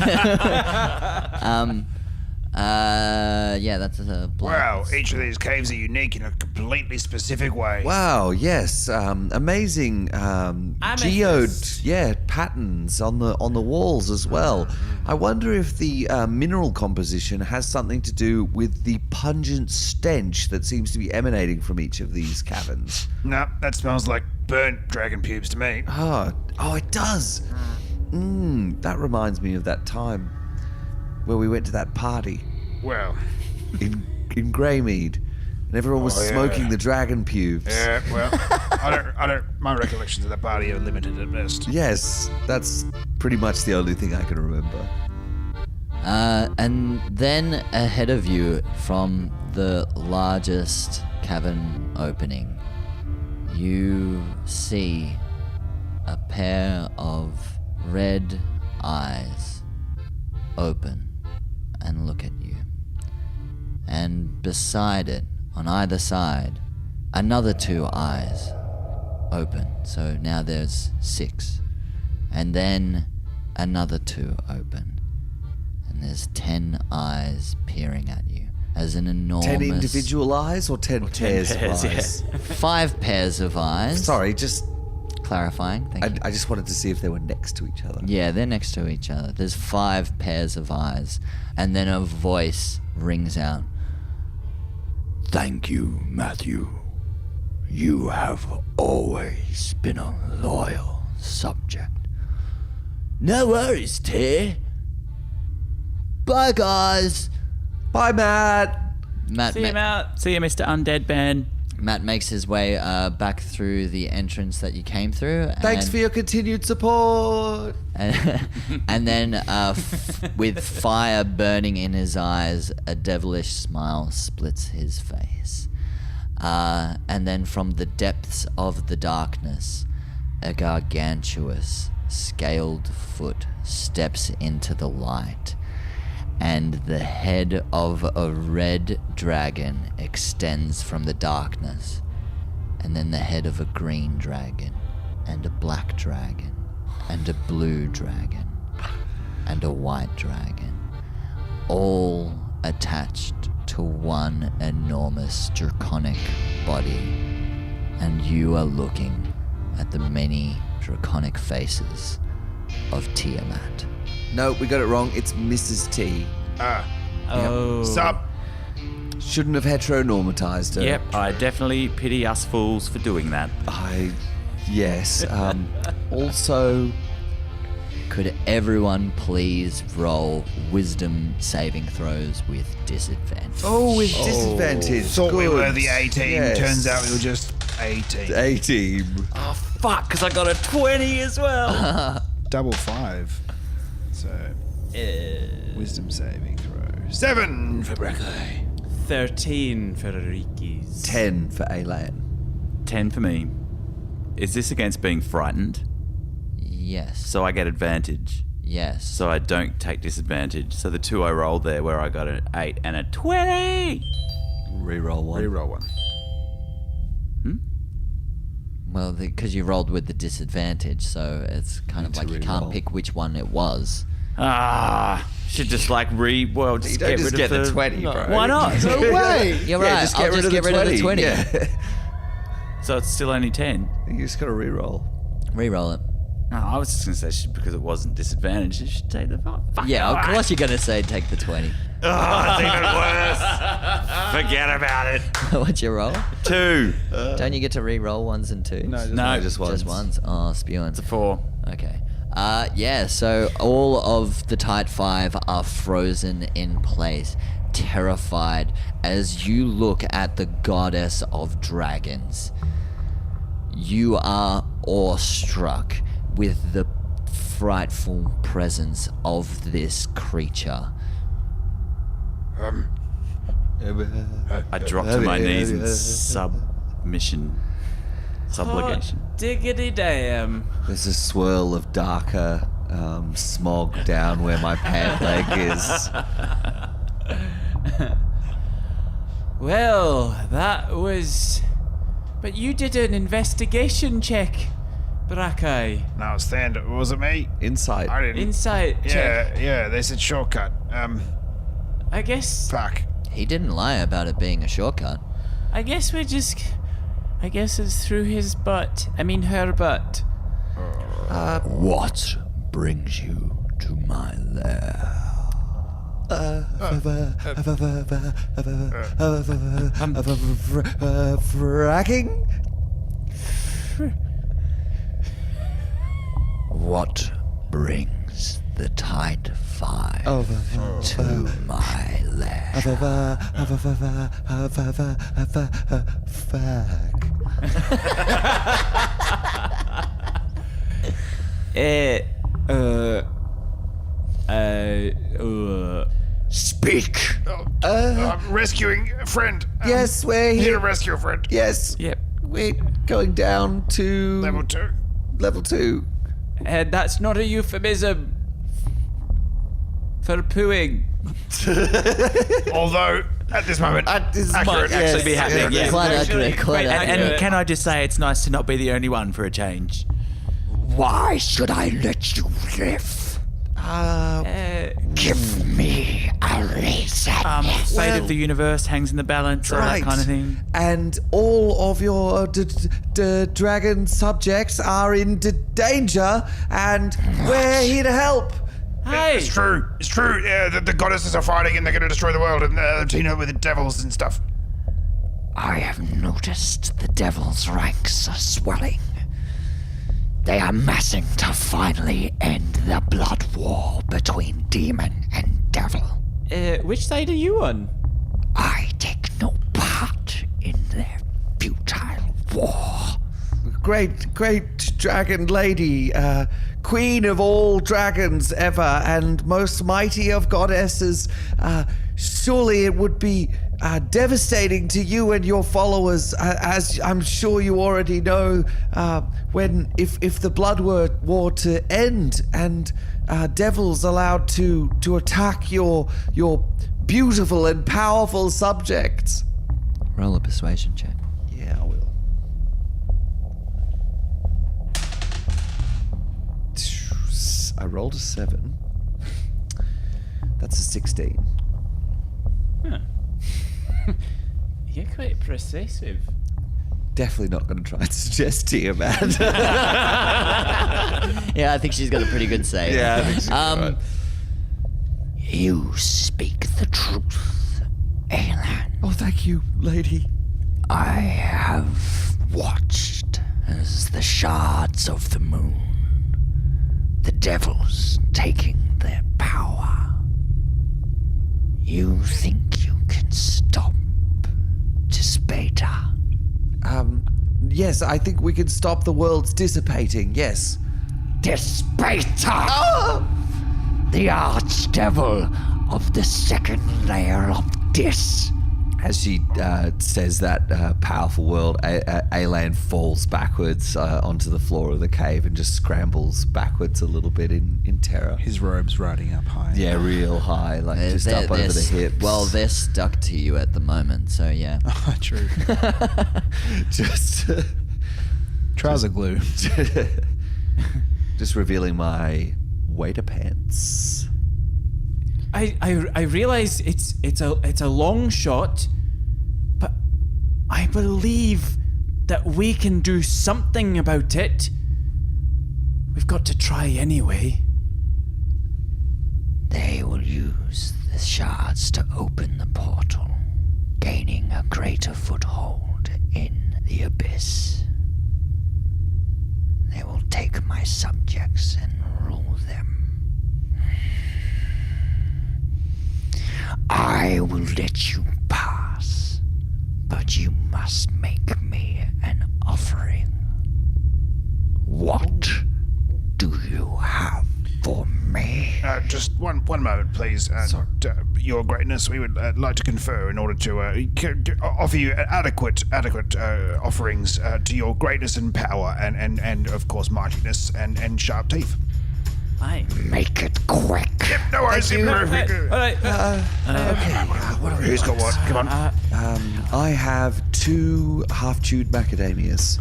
That's a Wow, each of these caves are unique in a completely specific way. Wow. Yes. Amazing. Geode. Yeah. Patterns on the walls as well. I wonder if the mineral composition has something to do with the pungent stench that seems to be emanating from each of these caverns. No, that smells like burnt dragon pubes to me. Oh, it does. That reminds me of that time where we went to that party Well, in Greymead, and everyone was Oh, yeah. smoking the dragon pubes. yeah, well, I don't. My recollections of that party are limited at best. Yes, that's pretty much the only thing I can remember. And then ahead of you, from the largest cavern opening, you see a pair of red eyes open and look at you. And beside it, on either side, another 2 eyes open. So now there's 6. And then another 2 open. And there's 10 eyes peering at you as an enormous... 10 individual eyes or 10 pairs of eyes? 5 pairs of eyes. Sorry, just Clarifying, thank you. I just wanted to see if they were next to each other. Yeah, they're next to each other. There's 5 pairs of eyes. And then a voice rings out. Thank you, Matthew. You have always been a loyal subject. No worries, T. Bye, guys. Bye, Matt. Matt, See you, Mr. Undead Ben. Matt makes his way back through the entrance that you came through. Thanks for your continued support. And then, with fire burning in his eyes, a devilish smile splits his face. And then from the depths of the darkness, a gargantuous, scaled foot steps into the light, and the head of a red dragon extends from the darkness, and then the head of a green dragon, and a black dragon, and a blue dragon, and a white dragon, all attached to one enormous draconic body, and you are looking at the many draconic faces of Tiamat. No, we got it wrong. It's Mrs. T. Oh. Sup? Shouldn't have heteronormatized her. Yep, I definitely pity us fools for doing that. Yes. Also, Could everyone please roll wisdom saving throws with disadvantage? with disadvantage. Thought we Good. were the A-team. Yes. Turns out we were just A-team. A-team. Oh, fuck, because I got a 20 as well. Double 5. So, wisdom saving throw. 7 for Breckley. 13 for Rikis. 10 for Alan. 10 for me. Is this against being frightened? Yes. So I get advantage. Yes. So I don't take disadvantage. So the 2 I rolled there where I got an 8 and a 20. Reroll one. Reroll 1. Well, because you rolled with the disadvantage, so it's kind of like you can't re-roll. pick which one it was. Should just like just You don't get just rid get of the 20, bro. Why not? No way! You're right. Just I'll just get rid of the 20. Yeah. So it's still only 10. You just got to reroll. Reroll it. No, I was just going to say because it wasn't disadvantage, you should take the fuck. Yeah, of course you're going to say take the 20. Oh, it's even worse. Forget about it. What's your roll? 2. Don't you get to re-roll ones and twos? No, just ones. Just ones? Oh, spewing. It's a 4. Okay. Yeah, so all of the Tide 5 are frozen in place, terrified as you look at the goddess of dragons. You are awestruck with the frightful presence of this creature. I dropped to my knees in submission. Subligation. Diggity damn. There's a swirl of darker smog down where my pant leg is. Well, that was... But you did an investigation check, Brackeye. No, stand. Was it me? Insight. I didn't. Insight check. Yeah, they said shortcut. I guess Fuck. He didn't lie about it being a shortcut. I guess it's through his butt. I mean her butt. What brings you to my lair? Fracking? What brings the Tide 5 to my lair? Speak. I'm rescuing a friend. Yes, we're Here to here. rescue a friend. Yes. Yep. We're going down to Level 2. level 2. That's not a euphemism for pooing. Although, at this moment, This accurate. might actually be happening, yeah. Quite accurate, quite And accurate. can I just say it's nice to not be the only one for a change? Why should I let you live? Give me a reason. Fate of the universe hangs in the balance, all that kind of thing. And all of your dragon subjects are in danger, and we're here to help. Hey! It's true. It's true. The goddesses are fighting and they're going to destroy the world and with the devils and stuff. I have noticed the devil's ranks are swelling. They are massing to finally end the blood war between demon and devil. Which side are you on? I take no part in their great dragon lady, queen of all dragons ever, and most mighty of goddesses, surely it would be devastating to you and your followers, as I'm sure you already know, if the blood war to end and devils allowed to attack your beautiful and powerful subjects. Roll a persuasion check. Yeah, I will. I rolled a 7. That's a 16. You're quite persuasive. Definitely not going to try and suggest Tiamat. Yeah, I think she's got a pretty good say. Yeah, I think she's right. You speak the truth, Alan. Oh, thank you, lady. I have watched as the shards of the moon, the devils taking their power. You think you can stop Despater? Yes, I think we can stop the world's dissipating, yes. Despater! The archdevil of the second layer of Dis. As she says that, powerful world, Alan falls backwards onto the floor of the cave and just scrambles backwards a little bit in terror. His robe's riding up high. Yeah, real high, like just up over the hips. Well, they're stuck to you at the moment, so yeah. True. just Trouser glue. just revealing my waiter pants. I realize it's a long shot, but I believe that we can do something about it. We've got to try anyway. They will use the shards to open the portal, gaining a greater foothold in the abyss. They will take my subjects and rule them. I will let you pass, but you must make me an offering. What do you have for me? Just one moment, please. Your Greatness, we would like to confer in order to offer you adequate offerings to your greatness and power, and of course mightiness and sharp teeth. Aye. Make it quick. Yep, no worries. All right. Who's got what? Come on. I have 2 half-chewed macadamias.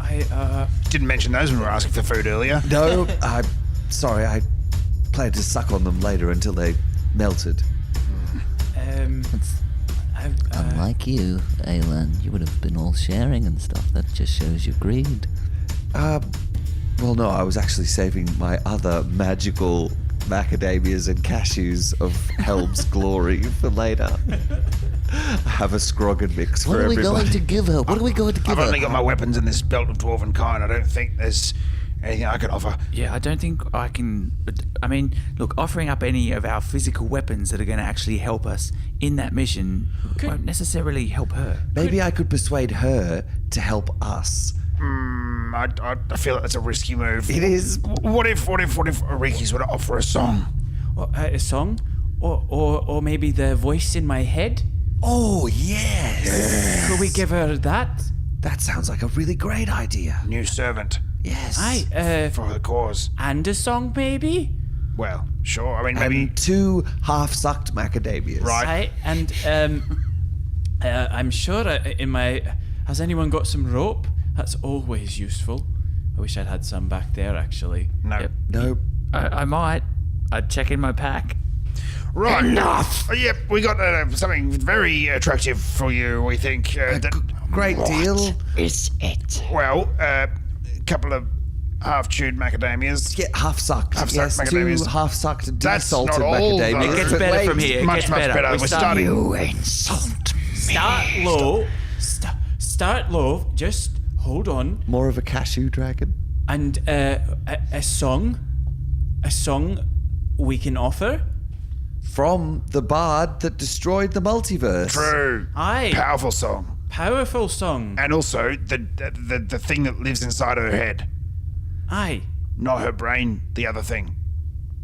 I Didn't mention those when we were asking for food earlier. No, I'm sorry. I planned to suck on them later until they melted. Unlike you, Alan, you would have been all sharing and stuff. That just shows your greed. Well, no, I was actually saving my other magical macadamias and cashews of Helm's glory for later. I have a Scroggin mix for everybody. What are we going to give her? What are we going to give I've her? only got my weapons in this belt of dwarven kind. I don't think there's anything I can offer. Yeah, I don't think I can. I mean, look, offering up any of our physical weapons that are going to actually help us in that mission won't necessarily help her. Maybe I could persuade her to help us. I feel like that's a risky move. It is. What if Riki's were to offer a song? a song, or maybe the voice in my head. Oh, yes. Could we give her that? That sounds like a really great idea. New servant Yes. Aye. for the cause. And a song maybe. Well, sure. I mean, maybe. And 2 half-sucked macadamias. Right. Aye, and I'm sure in my. Has anyone got some rope? That's always useful. I wish I'd had some back there, actually. No. Yep. No. I might. I'd check in my pack. Right. Enough! Yep, we got something very attractive for you, we think. Great deal. Is it? Well, a couple of half-chewed macadamias. Yeah, half-sucked. Half-sucked yes, macadamias. 2 half-sucked, That's desalted not all, macadamias. though. It gets But better wait, from here. It much, gets much better. better. We're starting. You insult me. Start low. Start low. Just hold on. More of a cashew dragon. And a song we can offer. From the bard that destroyed the multiverse. True. Aye. Powerful song. Powerful song. And also the thing that lives inside her head. Aye. Not her brain, the other thing.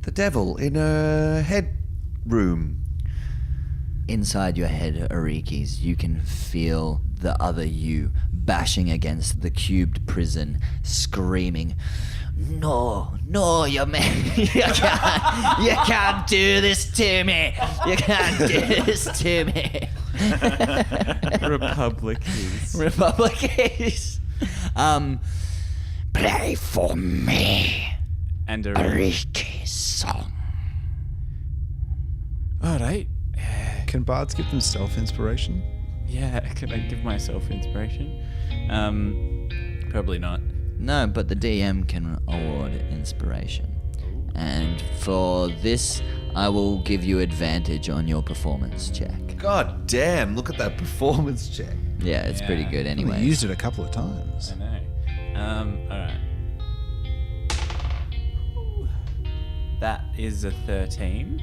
The devil in a head room. Inside your head, Arikis, you can feel the other you bashing against the cubed prison, screaming, "No, you man, you can't do this to me. You can't do this to me." Republicans. Play for me. And a Riki's song. All right. Can bards give them self-inspiration? Yeah, can I give myself inspiration? Probably not. No, but the DM can award inspiration. And for this, I will give you advantage on your performance check. God damn, look at that performance check. Yeah, it's pretty good We anyway. used it a couple of times. I know. All right. That is a 13.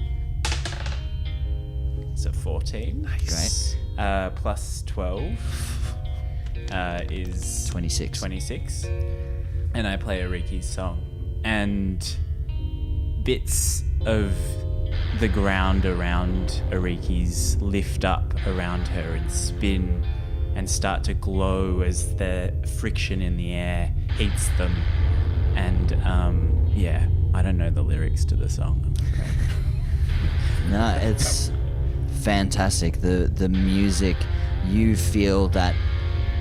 It's a 14. Great. Plus 12 is 26. 26. And I play Ariki's song. And bits of the ground around Ariki's lift up around her and spin and start to glow as the friction in the air heats them. And yeah, I don't know the lyrics to the song, I'm afraid. No, it's fantastic. The music, you feel that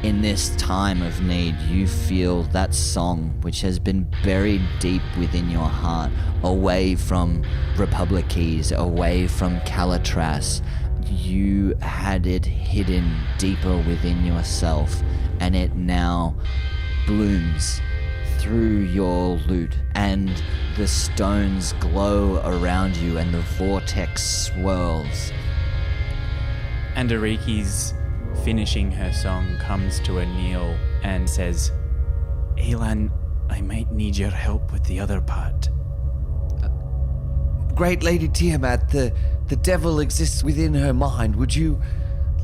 in this time of need, you feel that song which has been buried deep within your heart, away from Republices, away from Calitras. You had it hidden deeper within yourself, and it now blooms through your lute, and the stones glow around you, and the vortex swirls. And Ariki's finishing her song comes to a kneel and says, "Elan, I might need your help with the other part." Great Lady Tiamat, the devil exists within her mind. Would you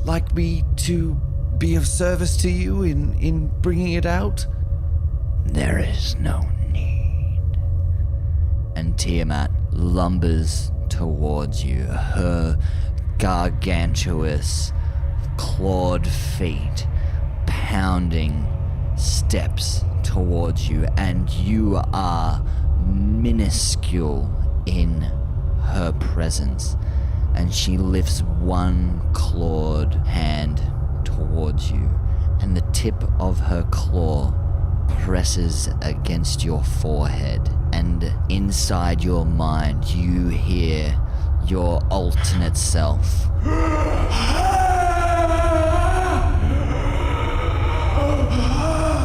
like me to be of service to you in bringing it out? There is no need. And Tiamat lumbers towards you, her gargantuous, clawed feet pounding steps towards you, and you are minuscule in her presence. And she lifts one clawed hand towards you, and the tip of her claw presses against your forehead, and inside your mind you hear your alternate self.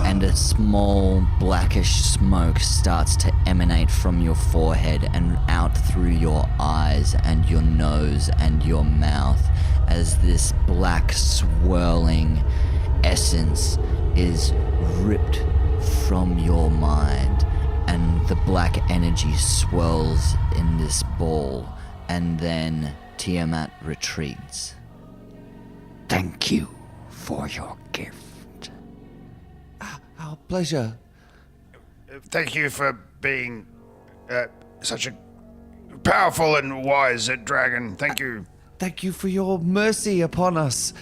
And a small blackish smoke starts to emanate from your forehead and out through your eyes and your nose and your mouth as this black swirling essence is ripped from your mind, and the black energy swirls in this ball, and then Tiamat retreats. Thank you for your gift. Our pleasure. Thank you for being such a powerful and wise dragon. Thank you. Thank you for your mercy upon us.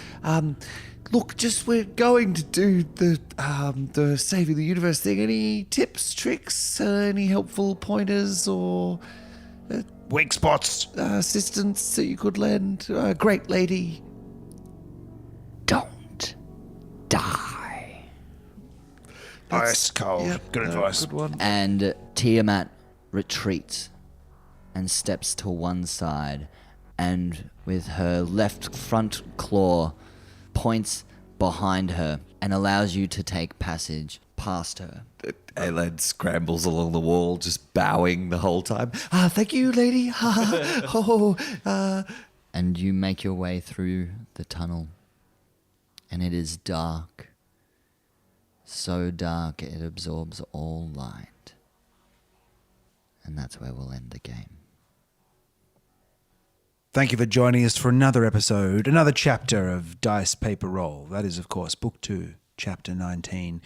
Look, just we're going to do the saving the universe thing. Any tips, tricks, any helpful pointers or Weak spots. assistance that you could lend? Great lady. Don't die. Ice cold. Yep, Good advice. Good one. And Tiamat retreats and steps to one side, and with her left front claw points behind her and allows you to take passage past her. Aelad scrambles along the wall, just bowing the whole time. Thank you, lady. And you make your way through the tunnel, and it is dark. So dark it absorbs all light. And that's where we'll end the game. Thank you for joining us for another episode, another chapter of Dice Paper Roll. That is, of course, Book 2, Chapter 19,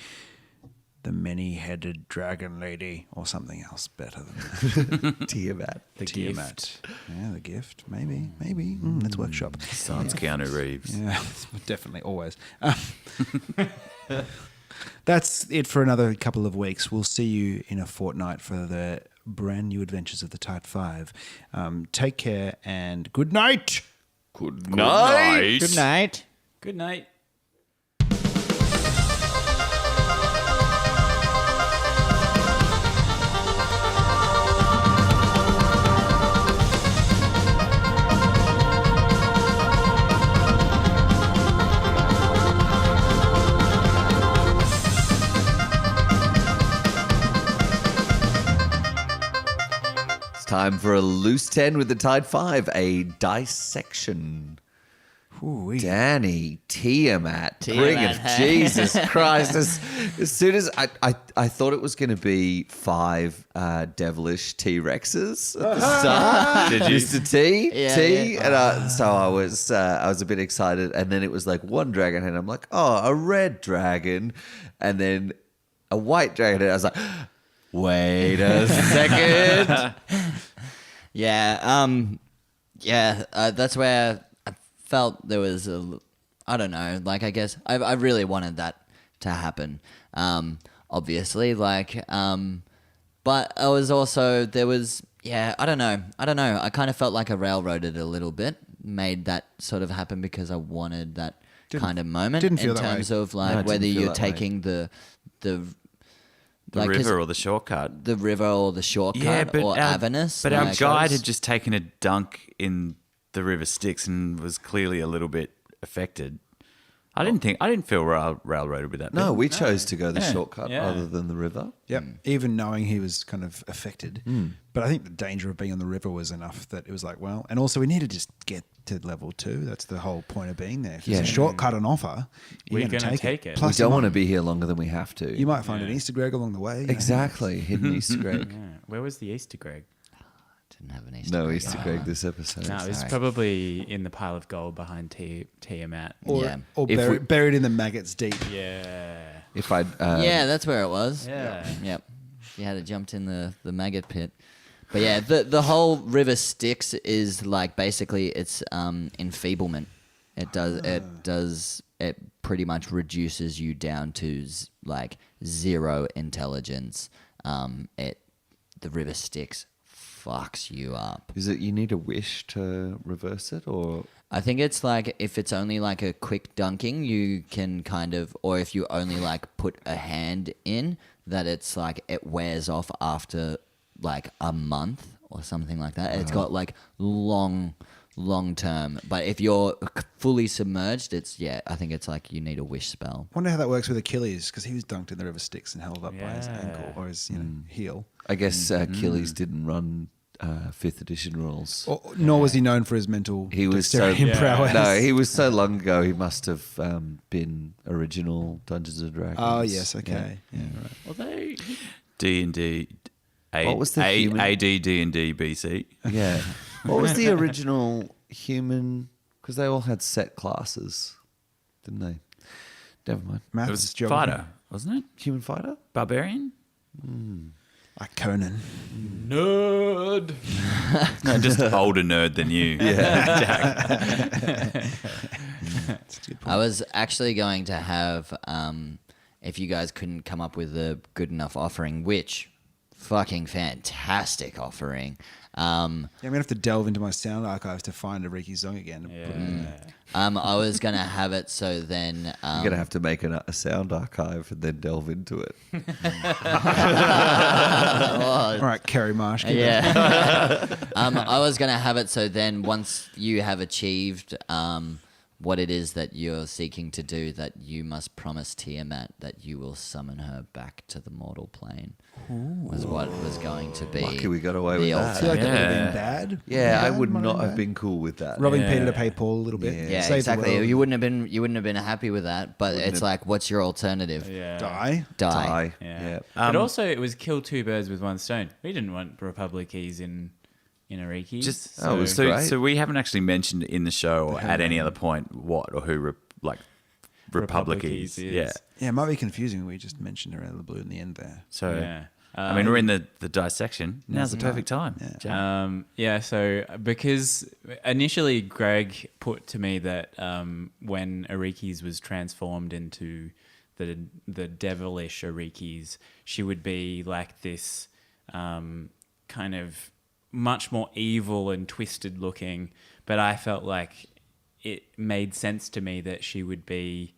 The Many-Headed Dragon Lady, or something else better than that. Tiamat. Tiamat. Yeah, the gift. Maybe. Let's workshop. Sans Keanu Reeves. Yeah, definitely, always. That's it for another couple of weeks. We'll see you in a fortnight for the brand new adventures of the Tide 5. Take care and good night. Good night. Good night. Good night. Time for a loose 10 with the Tide 5, a dissection. Ooh-wee. Danny, Tiamat, bring it, Tiamat, Jesus Christ. As soon as I thought it was going to be 5 devilish T-Rexes at the start. Did you? Mr. T, Yeah, T. yeah. And so I was a bit excited. And then it was like 1 dragon head. I'm like, oh, a red dragon. And then a white dragon head. I was like, wait a second. That's where I felt there was I don't know, like I guess I really wanted that to happen. Obviously, but I was also, there was, I don't know. I kind of felt like I railroaded a little bit, made that sort of happen because I wanted that kind of moment didn't feel in that way. terms of No, like it whether didn't feel you're that way. taking the The like, 'cause river or the shortcut. the river or the shortcut or Avernus. But our like- guide had just taken a dunk in the river Styx and was clearly a little bit affected. I didn't feel railroaded with that. No, bit. we chose to go the Yeah, shortcut yeah. rather than the river. Yep. Even knowing he was kind of affected. But I think the danger of being on the river was enough that it was like, well, and also we need to just get to level 2. That's the whole point of being there. If there's Yeah. a shortcut on offer, We're you're going gonna to take it. We Plus, don't you want to might- be here longer than we have to. You might find an Easter egg along the way. you know. Exactly. Hidden Easter egg. Yeah. Where was the Easter egg? Didn't have an Easter No egg. Easter egg this episode. No, it's Sorry. probably in the pile of gold behind Tiamat. Or, Yeah. or If buried, we- buried in the maggots deep. Yeah. If I'd Yeah, that's where it was. Yeah. Yep. You had it jumped in the maggot pit. But yeah, the whole river Styx is like basically it's enfeeblement. It pretty much reduces you down to like 0 intelligence. The river Styx fucks you up. is it you need a wish to reverse it or I think it's like if it's only like a quick dunking, you can kind of, or if you only like put a hand in, that it's like it wears off after like a month or something like that. It's got like long term. But if you're fully submerged, I think it's like you need a wish spell. I wonder how that works with Achilles, because he was dunked in the river Styx and held up by his Yeah. ankle or his heel. I guess Achilles didn't run 5th edition rules. Nor was he known for his mental He was so dexterity and prowess. no, he was so long ago. He must have been original Dungeons and Dragons. Oh, yes, okay. Yeah, right. Although D&D. What was the human- AD D&D BC? Yeah. What was the original human? Because they all had set classes, didn't they? Never mind. Maths, It was geography. fighter, wasn't it? Human fighter. Barbarian? Like Conan. nerd. No, just older nerd than you. Yeah. I was actually going to have, if you guys couldn't come up with a good enough offering, which fucking fantastic offering. Yeah, I'm going to have to delve into my sound archives to find a Riki song again. I was going to have it so then... You're gonna have to make a sound archive and then delve into it. All right, Kerry Marsh. keep it. Yeah. I was going to have it so then once you have achieved what it is that you're seeking to do, that you must promise Tiamat that you will summon her back to the mortal plane. Was what was going to be. Lucky we got away with the that. I feel like that would have Yeah. been bad. Yeah, I Bad, would might not been have bad. been cool with that. Robbing Peter to pay Paul a little bit. Yeah, Save the exactly. world. You wouldn't have been happy with that, but it's like, what's your alternative? Yeah. Die. Die. Yeah. Yeah. But also, it was kill 2 birds with 1 stone. We didn't want Republic keys in in Arikis. So we haven't actually mentioned in the show or at any other point what or who Republic is. Yeah. Yeah, it might be confusing. We just mentioned around the blue in the end there. So, Yeah. I mean, we're in the dissection. Now's the perfect time. Yeah. So because initially Greg put to me that when Arikis was transformed into the devilish Arikis, she would be like this kind of much more evil and twisted looking. But I felt like it made sense to me that she would be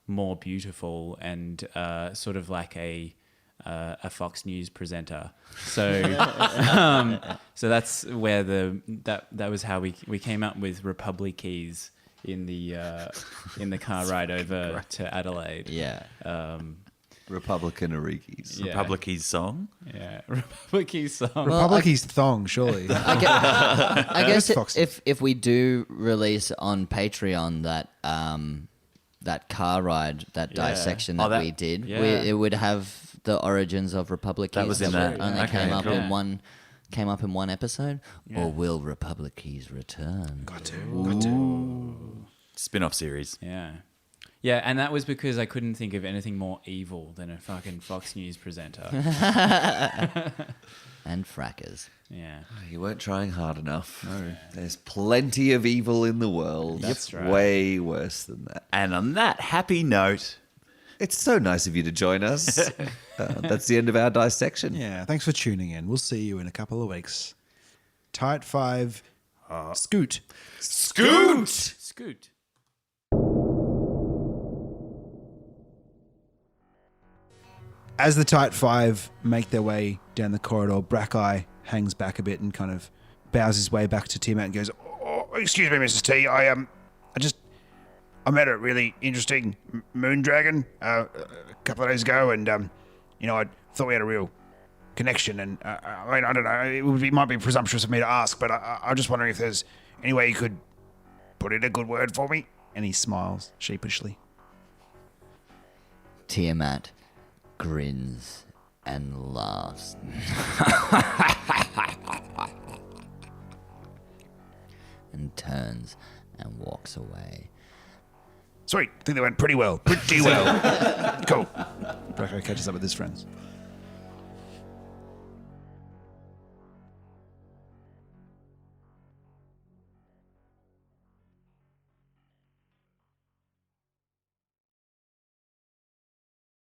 more beautiful and sort of like a Fox News presenter. So so that's where that was how we came up with Republicies in the car ride over to Adelaide. Yeah. Republican Arikis. Yeah. Republicies song. Yeah. Republicies song. Republic's thong, surely. I guess Fox. if we do release on Patreon that car ride, that dissection that we did, it would have the origins of Republicies. That was in that. Only Okay, came up cool. in one episode. Or will Republicies return? Got to. Spin-off series. Yeah. Yeah, and that was because I couldn't think of anything more evil than a fucking Fox News presenter. And frackers. Yeah. You weren't trying hard enough. No. There's plenty of evil in the world. That's right. Way worse than that. And on that happy note, It's so nice of you to join us. That's the end of our dissection. Yeah, thanks for tuning in. We'll see you in a couple of weeks. Tight 5, Scoot. Scoot. As the Tight 5 make their way down the corridor, Brackeye hangs back a bit and kind of bows his way back to Tiamat and goes, Oh, excuse me, Mrs. T. I met a really interesting moon dragon a couple of days ago, and I thought we had a real connection. And I don't know, it might be presumptuous of me to ask, but I'm just wondering if there's any way you could put in a good word for me. and he smiles sheepishly. Tiamat grins and laughs. And turns and walks away. Sweet. I think they went pretty well. Pretty well. Cool. Braco catches up with his friends.